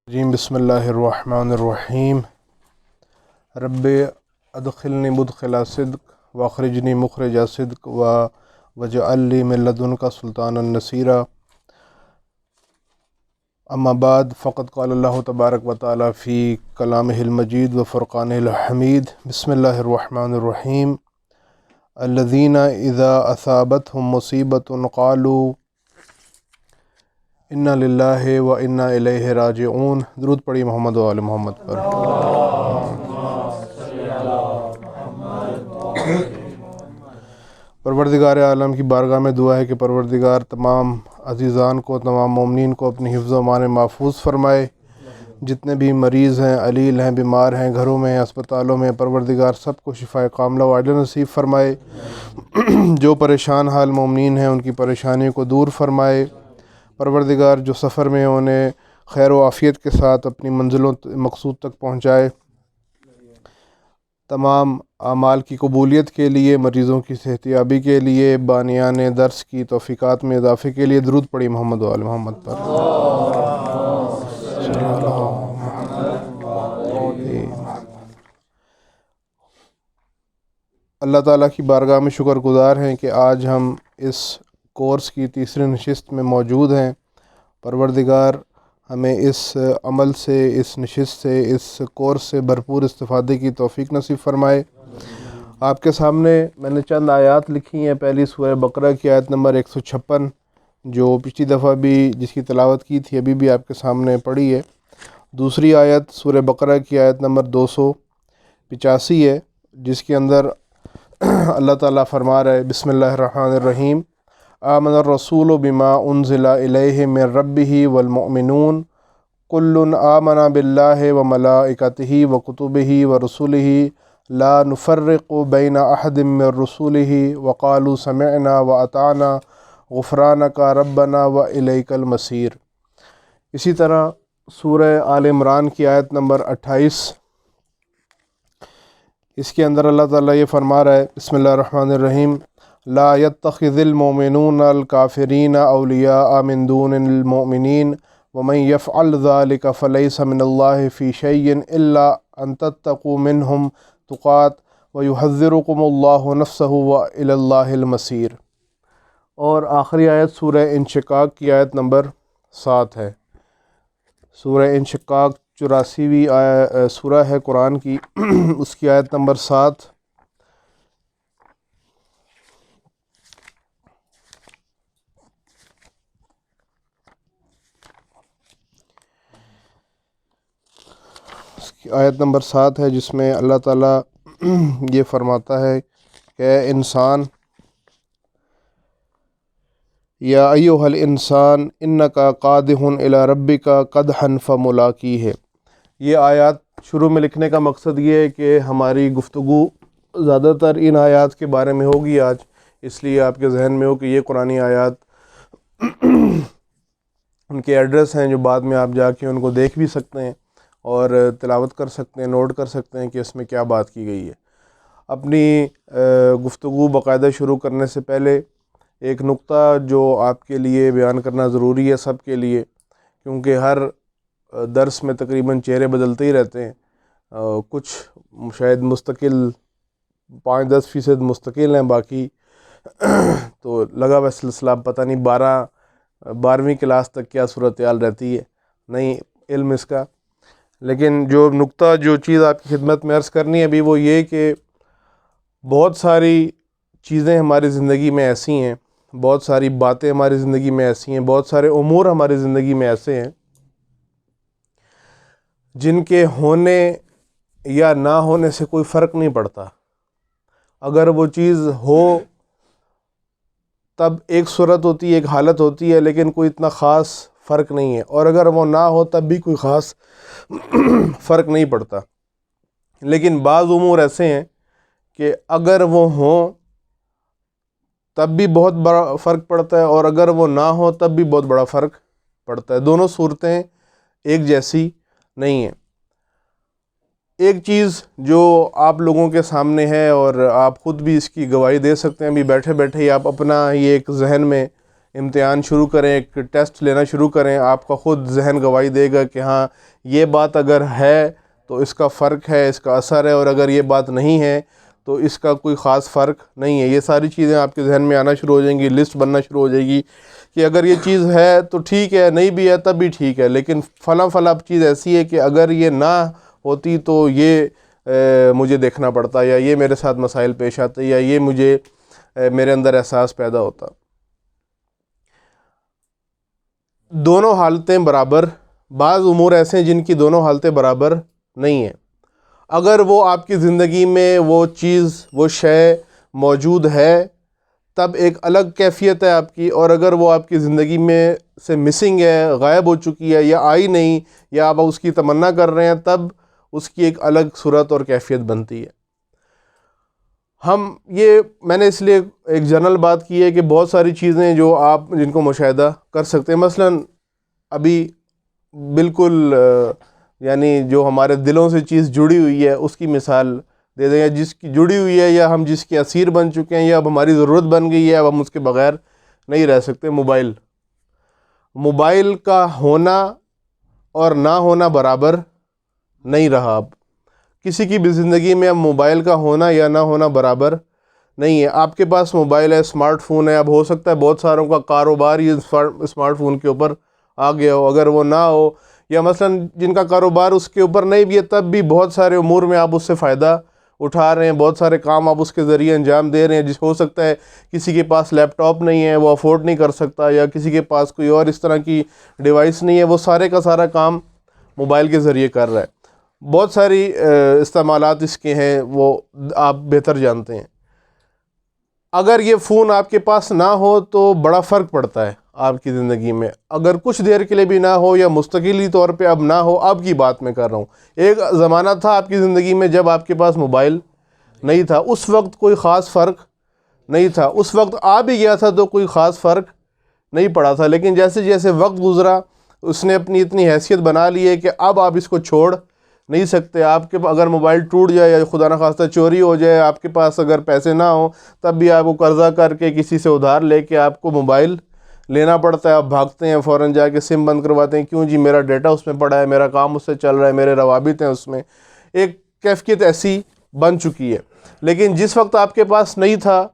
جیم بسم اللہ الرحمن الرحیم رب ادخلنی مدخلا صدق واخرجنی مخرج صدق واجعل لی من لدنک سلطانا نصیرا اما بعد فقد قال اللہ تبارک و تعالی فی کلامہ المجید و فرقانہ الحمید بسم اللہ الرحمن الرحیم الذین اذا اصابتهم مصیبۃ قالوا انا للہ و انا الیہ راجعون۔ درود پڑھی محمد و آل محمد پر۔ پروردگار عالم کی بارگاہ میں دعا ہے کہ پروردگار تمام عزیزان کو، تمام مومنین کو اپنی حفظ و امان محفوظ فرمائے۔ جتنے بھی مریض ہیں، علیل ہیں، بیمار ہیں، گھروں میں، اسپتالوں میں، پروردگار سب کو شفاء کاملہ و عاجلہ نصیب فرمائے۔ جو پریشان حال مومنین ہیں ان کی پریشانیوں کو دور فرمائے۔ پروردگار جو سفر میں انہیں خیر و عافیت کے ساتھ اپنی منزلوں مقصود تک پہنچائے۔ تمام اعمال کی قبولیت کے لیے، مریضوں کی صحت یابی کے لیے، بانیان درس کی توفیقات میں اضافے کے لیے درود پڑھی محمد و آل محمد پر۔ اللہ تعالیٰ کی بارگاہ میں شکر گزار ہیں کہ آج ہم اس کورس کی تیسری نشست میں موجود ہیں۔ پروردگار ہمیں اس عمل سے، اس نشست سے، اس کورس سے بھرپور استفادے کی توفیق نصیب فرمائے۔ آپ کے سامنے میں نے چند آیات لکھی ہیں۔ پہلی سورہ بقرہ کی آیت نمبر 156 جو پچھلی دفعہ بھی جس کی تلاوت کی تھی ابھی بھی آپ کے سامنے پڑھی ہے۔ دوسری آیت سورہ بقرہ کی آیت نمبر 285 ہے، جس کے اندر اللہ تعالیٰ فرما رہا ہے بسم اللہ الرحمن الرحیم آمن الرسول بما انزل الیہ من ربہ والمؤمنون کل آمن باللہ وملائکتہ وکتبہ ورسلہ لا نفرق بین احد من رسلہ وقالوا سمعنا واطعنا غفرانک ربنا والیک المصیر۔ اسی طرح سورہ آل عمران کی آیت نمبر 28، اس کے اندر اللہ تعالیٰ یہ فرما رہا ہے بسم اللہ الرحمن الرحیم لا يتخذ المؤمنون الكافرین اولیاء من دون المؤمنین ومن يفعل ذلك فليس من اللہ في شيء الا ان تتقوا منهم تقات ويحذركم اللہ نفسہ والى اللہ المصیر۔ اور آخری آیت سورہ انشقاق کی آیت نمبر 7 ہے۔ سورہ انشقاق 84ویں سورہ ہے قرآن کی، اس کی آیت نمبر 7۔ اس کی آیت نمبر 7 ہے جس میں اللہ تعالیٰ یہ فرماتا ہے کہ اے انسان، یا ایھا الانسان انکا قادح الی ربک قدحا فملاقیہ۔ یہ آیات شروع میں لکھنے کا مقصد یہ ہے کہ ہماری گفتگو زیادہ تر ان آیات کے بارے میں ہوگی آج، اس لیے آپ کے ذہن میں ہو کہ یہ قرآنی آیات ان کے ایڈریس ہیں جو بعد میں آپ جا کے ان کو دیکھ بھی سکتے ہیں اور تلاوت کر سکتے ہیں، نوٹ کر سکتے ہیں کہ اس میں کیا بات کی گئی ہے۔ اپنی گفتگو باقاعدہ شروع کرنے سے پہلے ایک نقطہ جو آپ کے لیے بیان کرنا ضروری ہے سب کے لیے، کیونکہ ہر درس میں تقریباً چہرے بدلتے ہی رہتے ہیں، کچھ شاید مستقل 5-10% مستقل ہیں، باقی تو لگا ہوا سلسلہ پتہ نہیں 12ویں کلاس تک کیا صورتحال رہتی ہے، نہیں علم اس کا۔ لیکن جو نقطہ، جو چیز آپ کی خدمت میں عرض کرنی ہے ابھی وہ یہ کہ بہت ساری چیزیں ہماری زندگی میں ایسی ہیں، بہت ساری باتیں ہماری زندگی میں ایسی ہیں، بہت سارے امور ہماری زندگی میں ایسے ہیں جن کے ہونے یا نہ ہونے سے کوئی فرق نہیں پڑتا۔ اگر وہ چیز ہو تب ایک صورت ہوتی ہے، ایک حالت ہوتی ہے، لیکن کوئی اتنا خاص فرق نہیں ہے، اور اگر وہ نہ ہو تب بھی کوئی خاص فرق نہیں پڑتا۔ لیکن بعض امور ایسے ہیں کہ اگر وہ ہوں تب بھی بہت بڑا فرق پڑتا ہے، اور اگر وہ نہ ہو تب بھی بہت بڑا فرق پڑتا ہے۔ دونوں صورتیں ایک جیسی نہیں ہیں۔ ایک چیز جو آپ لوگوں کے سامنے ہے اور آپ خود بھی اس کی گواہی دے سکتے ہیں، ابھی بیٹھے بیٹھے ہی آپ اپنا یہ ایک ذہن میں امتحان شروع کریں، ایک ٹیسٹ لینا شروع کریں، آپ کا خود ذہن گواہی دے گا کہ ہاں یہ بات اگر ہے تو اس کا فرق ہے، اس کا اثر ہے، اور اگر یہ بات نہیں ہے تو اس کا کوئی خاص فرق نہیں ہے۔ یہ ساری چیزیں آپ کے ذہن میں آنا شروع ہو جائیں گی، لسٹ بننا شروع ہو جائے گی کہ اگر یہ چیز ہے تو ٹھیک ہے، نہیں بھی ہے تب بھی ٹھیک ہے، لیکن فلاں فلاں چیز ایسی ہے کہ اگر یہ نہ ہوتی تو یہ مجھے دیکھنا پڑتا، یا یہ میرے ساتھ مسائل پیش آتے، یا یہ مجھے میرے اندر احساس پیدا ہوتا۔ دونوں حالتیں برابر، بعض امور ایسے ہیں جن کی دونوں حالتیں برابر نہیں ہیں۔ اگر وہ آپ کی زندگی میں وہ چیز، وہ شے موجود ہے تب ایک الگ کیفیت ہے آپ کی، اور اگر وہ آپ کی زندگی میں سے مسنگ ہے، غائب ہو چکی ہے، یا آئی نہیں، یا آپ اس کی تمنا کر رہے ہیں، تب اس کی ایک الگ صورت اور کیفیت بنتی ہے۔ میں نے اس لیے ایک جنرل بات کی ہے کہ بہت ساری چیزیں جو آپ جن کو مشاہدہ کر سکتے ہیں، مثلا ابھی بالکل یعنی جو ہمارے دلوں سے چیز جڑی ہوئی ہے اس کی مثال دے دیں، یا جس کی جڑی ہوئی ہے، یا ہم جس کے اسیر بن چکے ہیں، یا اب ہماری ضرورت بن گئی ہے، اب ہم اس کے بغیر نہیں رہ سکتے۔ موبائل کا ہونا اور نہ ہونا برابر نہیں رہا۔ اب کسی کی بھی زندگی میں اب موبائل کا ہونا یا نہ ہونا برابر نہیں ہے۔ آپ کے پاس موبائل ہے، اسمارٹ فون ہے، اب ہو سکتا ہے بہت ساروں کا کاروبار ہی اسمارٹ فون کے اوپر آ گیا ہو، اگر وہ نہ ہو، یا مثلا جن کا کاروبار اس کے اوپر نہیں بھی ہے تب بھی بہت سارے امور میں آپ اس سے فائدہ اٹھا رہے ہیں، بہت سارے کام آپ اس کے ذریعے انجام دے رہے ہیں، جس ہو سکتا ہے کسی کے پاس لیپ ٹاپ نہیں ہے، وہ افورڈ نہیں کر سکتا، یا کسی کے پاس کوئی اور اس طرح کی ڈیوائس نہیں ہے، وہ سارے کا سارا کام موبائل کے ذریعے کر رہا ہے۔ بہت ساری استعمالات اس کے ہیں، وہ آپ بہتر جانتے ہیں۔ اگر یہ فون آپ کے پاس نہ ہو تو بڑا فرق پڑتا ہے آپ کی زندگی میں، اگر کچھ دیر کے لیے بھی نہ ہو، یا مستقلی طور پہ اب نہ ہو، اب کی بات میں کر رہا ہوں۔ ایک زمانہ تھا آپ کی زندگی میں جب آپ کے پاس موبائل نہیں تھا، اس وقت کوئی خاص فرق نہیں تھا، اس وقت آ بھی گیا تھا تو کوئی خاص فرق نہیں پڑا تھا، لیکن جیسے جیسے وقت گزرا اس نے اپنی اتنی حیثیت بنا لی ہے کہ اب آپ اس کو چھوڑ نہیں سکتے۔ آپ کے اگر موبائل ٹوٹ جائے، یا خدا نخواستہ چوری ہو جائے، آپ کے پاس اگر پیسے نہ ہوں، تب بھی آپ کو قرضہ کر کے کسی سے ادھار لے کے آپ کو موبائل لینا پڑتا ہے۔ آپ بھاگتے ہیں، فوراً جا کے سم بند کرواتے ہیں، کیوں جی میرا ڈیٹا اس میں پڑا ہے، میرا کام اس سے چل رہا ہے، میرے روابط ہیں اس میں۔ ایک کیفیت ایسی بن چکی ہے۔ لیکن جس وقت آپ کے پاس نہیں تھا،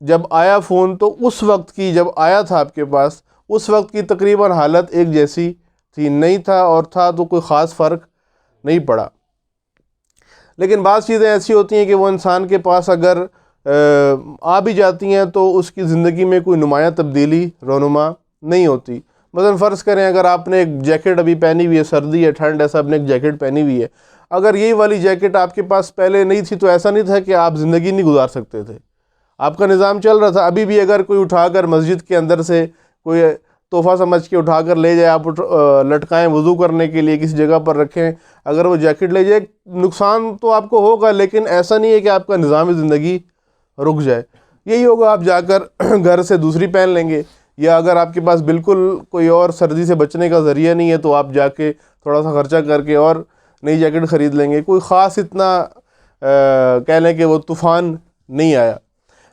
جب آیا فون، تو اس وقت کی، جب آیا تھا آپ کے پاس، اس وقت کی تقریباً حالت ایک جیسی تھی، نہیں تھا اور تھا تو کوئی خاص فرق نہیں پڑا۔ لیکن بعض چیزیں ایسی ہوتی ہیں کہ وہ انسان کے پاس اگر آ بھی جاتی ہیں تو اس کی زندگی میں کوئی نمایاں تبدیلی رونما نہیں ہوتی۔ مثلا فرض کریں اگر آپ نے ایک جیکٹ ابھی پہنی ہوئی ہے، سردی ہے، ٹھنڈ ہے، سب نے ایک جیکٹ پہنی ہوئی ہے، اگر یہی والی جیکٹ آپ کے پاس پہلے نہیں تھی تو ایسا نہیں تھا کہ آپ زندگی نہیں گزار سکتے تھے، آپ کا نظام چل رہا تھا۔ ابھی بھی اگر کوئی اٹھا کر مسجد کے اندر سے کوئی تحفہ سمجھ کے اٹھا کر لے جائے، آپ لٹکائیں وضو کرنے کے لیے کسی جگہ پر رکھیں، اگر وہ جیکٹ لے جائے، نقصان تو آپ کو ہوگا، لیکن ایسا نہیں ہے کہ آپ کا نظام زندگی رک جائے۔ یہی ہوگا، آپ جا کر گھر سے دوسری پہن لیں گے، یا اگر آپ کے پاس بالکل کوئی اور سردی سے بچنے کا ذریعہ نہیں ہے تو آپ جا کے تھوڑا سا خرچہ کر کے اور نئی جیکٹ خرید لیں گے۔ کوئی خاص اتنا کہہ لیں کہ وہ طوفان نہیں آیا۔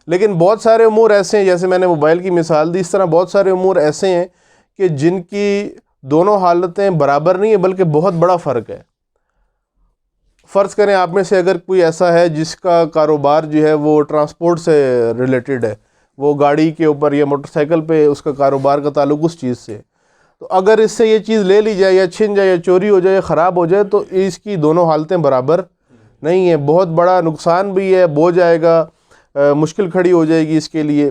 لیکن بہت سارے امور ایسے ہیں، جیسے میں نے موبائل کی مثال دی، اس طرح بہت سارے امور ایسے ہیں کہ جن کی دونوں حالتیں برابر نہیں ہیں بلکہ بہت بڑا فرق ہے۔ فرض کریں آپ میں سے اگر کوئی ایسا ہے جس کا کاروبار جو ہے وہ ٹرانسپورٹ سے ریلیٹڈ ہے، وہ گاڑی کے اوپر یا موٹر سائیکل پہ اس کا کاروبار کا تعلق اس چیز سے، تو اگر اس سے یہ چیز لے لی جائے، یا چھن جائے، یا چوری ہو جائے، یا خراب ہو جائے، تو اس کی دونوں حالتیں برابر نہیں ہیں۔ بہت بڑا نقصان بھی ہے، بوجھ آئے گا، مشکل کھڑی ہو جائے گی، اس کے لیے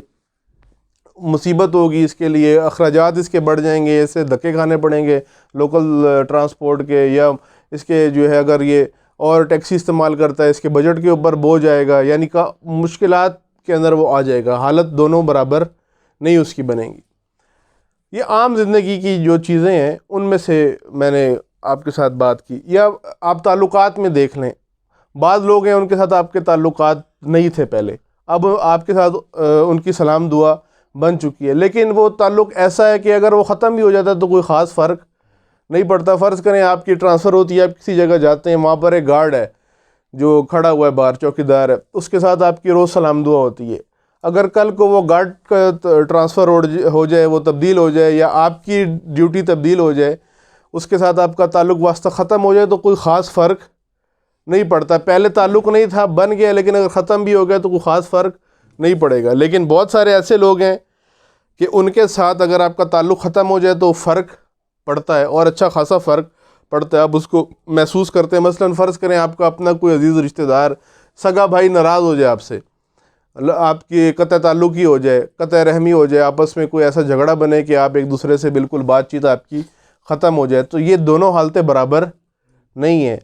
مصیبت ہوگی، اس کے لیے اخراجات اس کے بڑھ جائیں گے، اسے دھکے کھانے پڑیں گے لوکل ٹرانسپورٹ کے، یا اس کے جو ہے اگر یہ اور ٹیکسی استعمال کرتا ہے اس کے بجٹ کے اوپر بوجھ آئے گا، یعنی مشکلات کے اندر وہ آ جائے گا، حالت دونوں برابر نہیں اس کی بنے گی۔ یہ عام زندگی کی جو چیزیں ہیں ان میں سے میں نے آپ کے ساتھ بات کی۔ یا آپ تعلقات میں دیکھ لیں، بعض لوگ ہیں ان کے ساتھ آپ کے تعلقات نہیں تھے پہلے، اب آپ کے ساتھ ان کی سلام دعا بن چکی ہے، لیکن وہ تعلق ایسا ہے کہ اگر وہ ختم بھی ہو جاتا ہے تو کوئی خاص فرق نہیں پڑتا۔ فرض کریں آپ کی ٹرانسفر ہوتی ہے، آپ کسی جگہ جاتے ہیں، وہاں پر ایک گارڈ ہے جو کھڑا ہوا ہے باہر، چوکیدار ہے، اس کے ساتھ آپ کی روز سلام دعا ہوتی ہے۔ اگر کل کو وہ گارڈ کا ٹرانسفر ہو جائے، وہ تبدیل ہو جائے، یا آپ کی ڈیوٹی تبدیل ہو جائے، اس کے ساتھ آپ کا تعلق واسطہ ختم ہو جائے، تو کوئی خاص فرق نہیں پڑتا. پہلے تعلق نہیں تھا، بن گیا، لیکن اگر ختم بھی ہو گیا تو کوئی خاص فرق نہیں پڑے گا. لیکن بہت سارے ایسے لوگ ہیں کہ ان کے ساتھ اگر آپ کا تعلق ختم ہو جائے تو فرق پڑتا ہے، اور اچھا خاصا فرق پڑتا ہے. آپ اس کو محسوس کرتے ہیں. مثلاً فرض کریں آپ کا اپنا کوئی عزیز رشتہ دار، سگا بھائی ناراض ہو جائے آپ سے، آپ کی قطع تعلق ہی ہو جائے، قطع رحمی ہو جائے، آپس میں کوئی ایسا جھگڑا بنے کہ آپ ایک دوسرے سے بالکل بات چیت آپ کی ختم ہو جائے، تو یہ دونوں حالتیں برابر نہیں ہیں.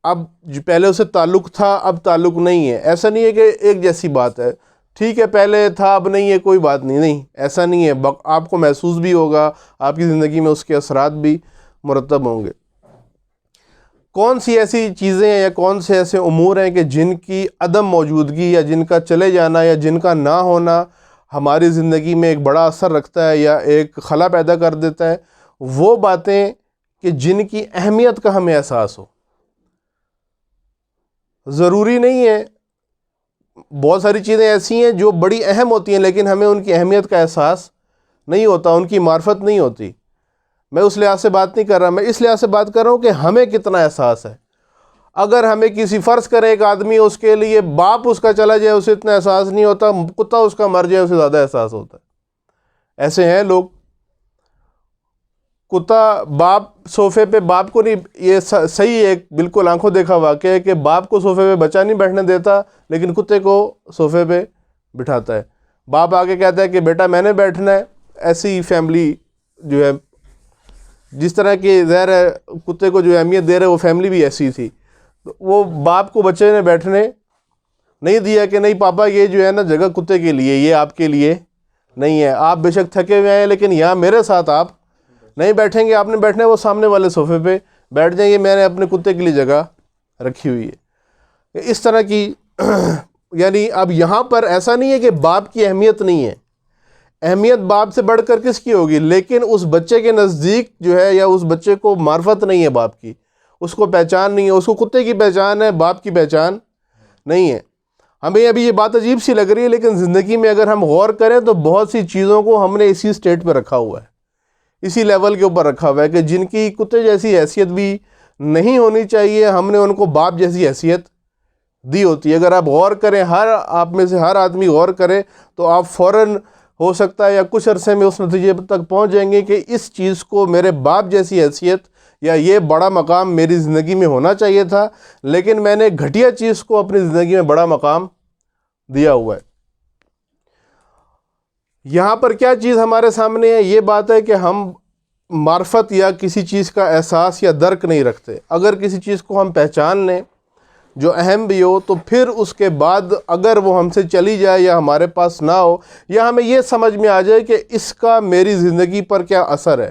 اب پہلے اسے تعلق تھا، اب تعلق نہیں ہے. ایسا نہیں ہے کہ ایک جیسی بات ہے، ٹھیک ہے پہلے تھا اب نہیں ہے، کوئی بات نہیں. نہیں، ایسا نہیں ہے. آپ کو محسوس بھی ہوگا، آپ کی زندگی میں اس کے اثرات بھی مرتب ہوں گے. کون سی ایسی چیزیں ہیں یا کون سے ایسے امور ہیں کہ جن کی عدم موجودگی یا جن کا چلے جانا یا جن کا نہ ہونا ہماری زندگی میں ایک بڑا اثر رکھتا ہے یا ایک خلا پیدا کر دیتا ہے؟ وہ باتیں کہ جن کی اہمیت کا ہمیں احساس ہو. ضروری نہیں ہے، بہت ساری چیزیں ایسی ہیں جو بڑی اہم ہوتی ہیں لیکن ہمیں ان کی اہمیت کا احساس نہیں ہوتا، ان کی معرفت نہیں ہوتی. میں اس لحاظ سے بات نہیں کر رہا، میں اس لحاظ سے بات کر رہا ہوں کہ ہمیں کتنا احساس ہے. اگر ہمیں کسی فرض کرے ایک آدمی، اس کے لیے باپ اس کا چلا جائے اسے اتنا احساس نہیں ہوتا، کتا اس کا مر جائے اسے زیادہ احساس ہوتا ہے. ایسے ہیں لوگ. کتا باپ صوفے پہ باپ کو نہیں، یہ صحیح ایک بالکل آنکھوں دیکھا واقعہ ہے کہ باپ کو صوفے پہ بچہ نہیں بیٹھنے دیتا لیکن کتے کو صوفے پہ بٹھاتا ہے. باپ آگے کہتا ہے کہ بیٹا میں نے بیٹھنا ہے. ایسی فیملی جو ہے، جس طرح کی ظاہر ہے کتے کو جو اہمیت دے رہے وہ فیملی بھی ایسی تھی. وہ باپ کو بچے نے بیٹھنے نہیں دیا کہ نہیں پاپا یہ جو ہے نا جگہ کتے کے لیے، یہ آپ کے لیے نہیں ہے. آپ بے شک تھکے ہوئے ہیں لیکن یہاں میرے ساتھ آپ نہیں بیٹھیں گے، آپ نے بیٹھنا ہے وہ سامنے والے صوفے پہ بیٹھ جائیں گے، میں نے اپنے کتے کے لیے جگہ رکھی ہوئی ہے. اس طرح کی یعنی اب یہاں پر ایسا نہیں ہے کہ باپ کی اہمیت نہیں ہے، اہمیت باپ سے بڑھ کر کس کی ہوگی، لیکن اس بچے کے نزدیک جو ہے یا اس بچے کو معرفت نہیں ہے باپ کی، اس کو پہچان نہیں ہے. اس کو کتے کی پہچان ہے، باپ کی پہچان نہیں ہے. ہمیں ابھی یہ بات عجیب سی لگ رہی ہے لیکن زندگی میں اگر ہم غور کریں تو بہت سی چیزوں کو ہم نے اسی سٹیٹ پہ رکھا ہوا ہے، اسی لیول کے اوپر رکھا ہوا ہے کہ جن کی کتے جیسی حیثیت بھی نہیں ہونی چاہیے، ہم نے ان کو باپ جیسی حیثیت دی ہوتی ہے. اگر آپ غور کریں، آپ میں سے ہر آدمی غور کرے تو آپ فوراً ہو سکتا ہے یا کچھ عرصے میں اس نتیجے تک پہنچ جائیں گے کہ اس چیز کو میرے باپ جیسی حیثیت یا یہ بڑا مقام میری زندگی میں ہونا چاہیے تھا، لیکن میں نے گھٹیا چیز کو اپنی زندگی میں بڑا مقام دیا ہوا ہے. یہاں پر کیا چیز ہمارے سامنے ہے؟ یہ بات ہے کہ ہم معرفت یا کسی چیز کا احساس یا درک نہیں رکھتے. اگر کسی چیز کو ہم پہچان لیں جو اہم بھی ہو تو پھر اس کے بعد اگر وہ ہم سے چلی جائے یا ہمارے پاس نہ ہو یا ہمیں یہ سمجھ میں آ جائے کہ اس کا میری زندگی پر کیا اثر ہے،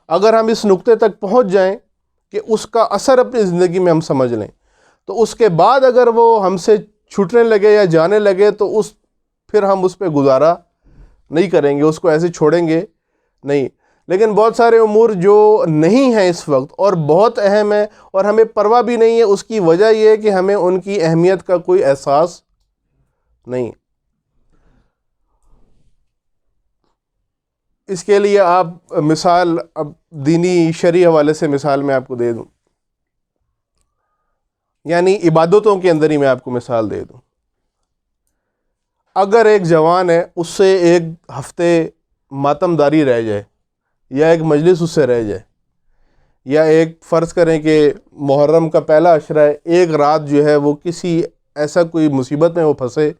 اگر ہم اس نقطے تک پہنچ جائیں کہ اس کا اثر اپنی زندگی میں ہم سمجھ لیں، تو اس کے بعد اگر وہ ہم سے چھوٹنے لگے یا جانے لگے تو پھر ہم اس پہ گزارا نہیں کریں گے، اس کو ایسے چھوڑیں گے نہیں. لیکن بہت سارے امور جو نہیں ہیں اس وقت اور بہت اہم ہیں اور ہمیں پرواہ بھی نہیں ہے، اس کی وجہ یہ ہے کہ ہمیں ان کی اہمیت کا کوئی احساس نہیں. اس کے لیے آپ مثال اب دینی شرعی حوالے سے مثال میں آپ کو دے دوں، یعنی عبادتوں کے اندر ہی میں آپ کو مثال دے دوں. اگر ایک جوان ہے، اس سے ایک ہفتے ماتم داری رہ جائے یا ایک مجلس اس سے رہ جائے، یا ایک فرض کریں کہ محرم کا پہلا عشرہ ہے، ایک رات جو ہے وہ کسی ایسا کوئی مصیبت میں وہ پھنسے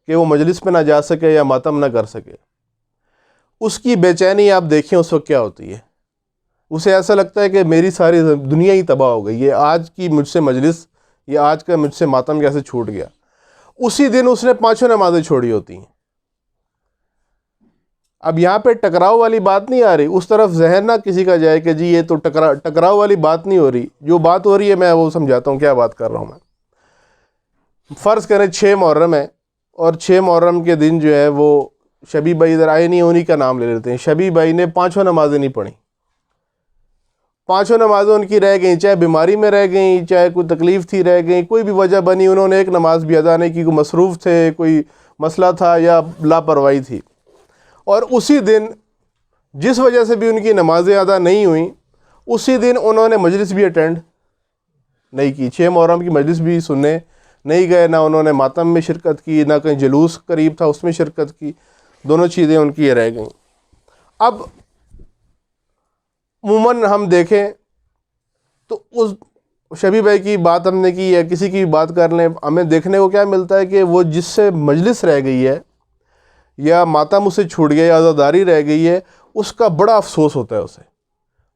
کہ وہ مجلس پہ نہ جا سکے یا ماتم نہ کر سکے، اس کی بے چینی آپ دیکھیں اس وقت کیا ہوتی ہے. اسے ایسا لگتا ہے کہ میری ساری دنیا ہی تباہ ہو گئی، یہ آج کی مجھ سے مجلس، یہ آج کا مجھ سے ماتم کیسے چھوٹ گیا. اسی دن اس نے 5 نمازیں چھوڑی ہوتی ہیں. اب یہاں پہ ٹکراؤ والی بات نہیں آ رہی، اس طرف ذہن نہ کسی کا جائے کہ جی یہ تو ٹکراؤ والی بات نہیں ہو رہی. جو بات ہو رہی ہے میں وہ سمجھاتا ہوں کیا بات کر رہا ہوں میں. فرض کریں 6 محرم ہے اور 6 محرم کے دن جو ہے وہ شبی بھائی ادھر آئے نہیں، انہی کا نام لے لیتے ہیں. شبی بھائی نے 5 نمازیں نہیں پڑھیں، 5 نمازیں ان کی رہ گئیں، چاہے بیماری میں رہ گئیں، چاہے کوئی تکلیف تھی رہ گئیں، کوئی بھی وجہ بنی، انہوں نے ایک نماز بھی ادا نہیں کی، کوئی مصروف تھے، کوئی مسئلہ تھا یا لاپرواہی تھی، اور اسی دن جس وجہ سے بھی ان کی نمازیں ادا نہیں ہوئیں، اسی دن انہوں نے مجلس بھی اٹینڈ نہیں کی، 6 محرم کی مجلس بھی سننے نہیں گئے، نہ انہوں نے ماتم میں شرکت کی، نہ کہیں جلوس قریب تھا اس میں شرکت کی، دونوں چیزیں ان کی یہ رہ گئیں۔ اب عموماً ہم دیکھیں تو اس شبی بھائی کی بات ہم نے کی یا کسی کی بھی بات کر لیں، ہمیں دیکھنے کو کیا ملتا ہے کہ وہ جس سے مجلس رہ گئی ہے یا ماتم اسے چھوٹ گیا یا عزاداری رہ گئی ہے، اس کا بڑا افسوس ہوتا ہے، اسے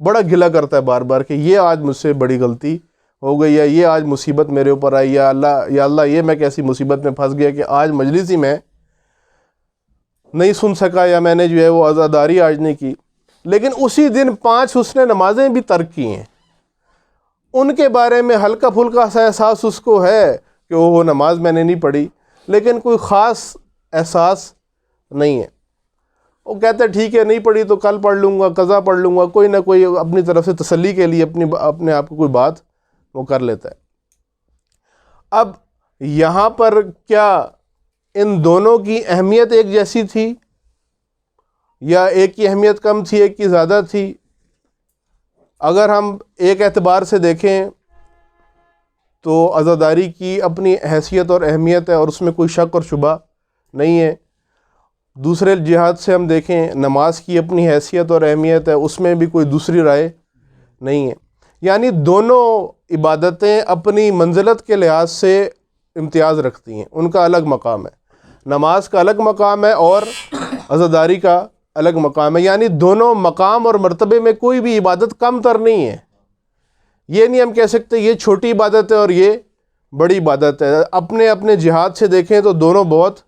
بڑا گلہ کرتا ہے بار بار کہ یہ آج مجھ سے بڑی غلطی ہو گئی، یا یہ آج مصیبت میرے اوپر آئی، یا اللہ یہ میں کیسی مصیبت میں پھنس گیا کہ آج مجلس ہی میں نہیں سن سکا، یا میں نے جو ہے وہ عزاداری آج نہیں کی۔ لیکن اسی دن 5 اس نے نمازیں بھی ترک کی ہیں، ان کے بارے میں ہلکا پھلکا سا احساس اس کو ہے کہ وہ نماز میں نے نہیں پڑھی، لیکن کوئی خاص احساس نہیں ہے۔ وہ کہتے ہیں ٹھیک ہے نہیں پڑھی تو کل پڑھ لوں گا، قضا پڑھ لوں گا، کوئی نہ کوئی اپنی طرف سے تسلی کے لیے اپنے آپ کو کوئی بات وہ کر لیتا ہے۔ اب یہاں پر کیا ان دونوں کی اہمیت ایک جیسی تھی، یا ایک کی اہمیت کم تھی ایک کی زیادہ تھی؟ اگر ہم ایک اعتبار سے دیکھیں تو عزاداری کی اپنی حیثیت اور اہمیت ہے، اور اس میں کوئی شک اور شبہ نہیں ہے۔ دوسرے جہاد سے ہم دیکھیں، نماز کی اپنی حیثیت اور اہمیت ہے، اس میں بھی کوئی دوسری رائے نہیں ہے۔ یعنی دونوں عبادتیں اپنی منزلت کے لحاظ سے امتیاز رکھتی ہیں، ان کا الگ مقام ہے، نماز کا الگ مقام ہے اور عزاداری کا الگ مقام ہے۔ یعنی دونوں مقام اور مرتبے میں کوئی بھی عبادت کم تر نہیں ہے، یہ نہیں ہم کہہ سکتے یہ چھوٹی عبادت ہے اور یہ بڑی عبادت ہے۔ اپنے اپنے جہاد سے دیکھیں تو دونوں بہت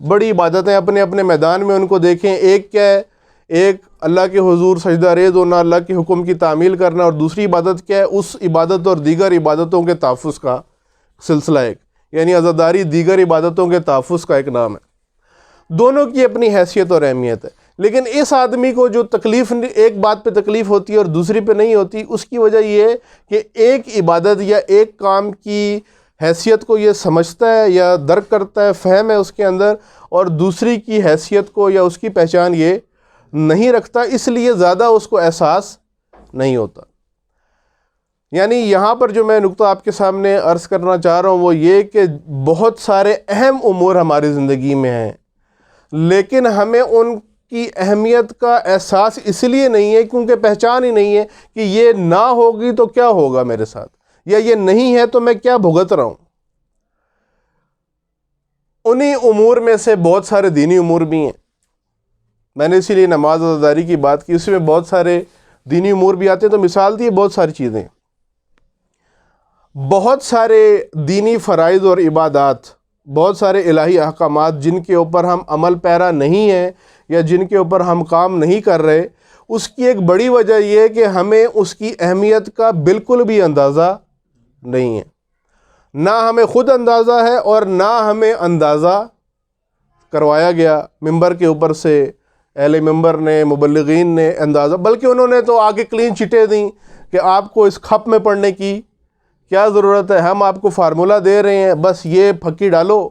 بڑی عبادتیں، اپنے اپنے میدان میں ان کو دیکھیں، ایک کیا ہے، ایک اللہ کے حضور سجدہ ریز ہونا، اللہ کے حکم کی تعمیل کرنا، اور دوسری عبادت کیا ہے، اس عبادت اور دیگر عبادتوں کے تحفظ کا سلسلہ ایک، یعنی عزاداری دیگر عبادتوں کے تحفظ کا ایک نام ہے۔ دونوں کی اپنی حیثیت اور اہمیت ہے، لیکن اس آدمی کو جو تکلیف ایک بات پہ تکلیف ہوتی ہے اور دوسری پہ نہیں ہوتی، اس کی وجہ یہ ہے کہ ایک عبادت یا ایک کام کی حیثیت کو یہ سمجھتا ہے یا درک کرتا ہے، فہم ہے اس کے اندر، اور دوسری کی حیثیت کو یا اس کی پہچان یہ نہیں رکھتا، اس لیے زیادہ اس کو احساس نہیں ہوتا۔ یعنی یہاں پر جو میں نقطہ آپ کے سامنے عرض کرنا چاہ رہا ہوں وہ یہ کہ بہت سارے اہم امور ہماری زندگی میں ہیں، لیکن ہمیں ان کی اہمیت کا احساس اس لیے نہیں ہے کیونکہ پہچان ہی نہیں ہے کہ یہ نہ ہوگی تو کیا ہوگا میرے ساتھ، یا یہ نہیں ہے تو میں کیا بھگت رہا ہوں۔ انہی امور میں سے بہت سارے دینی امور بھی ہیں، میں نے اسی لیے نماز عزاداری کی بات کی، اس میں بہت سارے دینی امور بھی آتے ہیں، تو مثال دی بہت ساری چیزیں، بہت سارے دینی فرائض اور عبادات، بہت سارے الہی احکامات جن کے اوپر ہم عمل پیرا نہیں ہیں یا جن کے اوپر ہم کام نہیں کر رہے، اس کی ایک بڑی وجہ یہ ہے کہ ہمیں اس کی اہمیت کا بالکل بھی اندازہ نہیں ہے، نہ ہمیں خود اندازہ ہے اور نہ ہمیں اندازہ کروایا گیا ممبر کے اوپر سے، اہل ممبر نے، مبلغین نے اندازہ، بلکہ انہوں نے تو آگے کلین چٹیں دیں کہ آپ کو اس خپ میں پڑھنے کی کیا ضرورت ہے، ہم آپ کو فارمولہ دے رہے ہیں، بس یہ پھکی ڈالو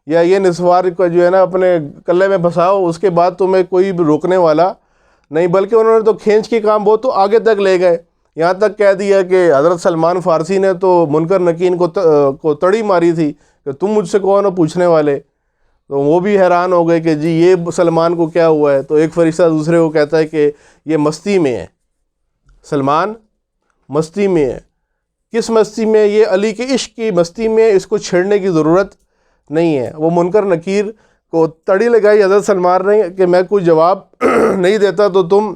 یا یہ نسوار کو جو ہے نا اپنے کلے میں بساؤ، اس کے بعد تمہیں کوئی بھی روکنے والا نہیں۔ بلکہ انہوں نے تو کھینچ کے کام بہت تو آگے تک لے گئے، یہاں تک کہہ دیا کہ حضرت سلمان فارسی نے تو منکر نکیر کو تڑی ماری تھی کہ تم مجھ سے کون ہو پوچھنے والے، تو وہ بھی حیران ہو گئے کہ جی یہ سلمان کو کیا ہوا ہے۔ تو ایک فرشتہ دوسرے کو کہتا ہے کہ یہ مستی میں ہے، سلمان مستی میں ہے۔ کس مستی میں؟ یہ علی کے عشق کی مستی میں، اس کو چھیڑنے کی ضرورت نہیں ہے۔ وہ منکر نکیر کو تڑی لگائی حضرت سلمان نے کہ میں کوئی جواب نہیں دیتا تو تم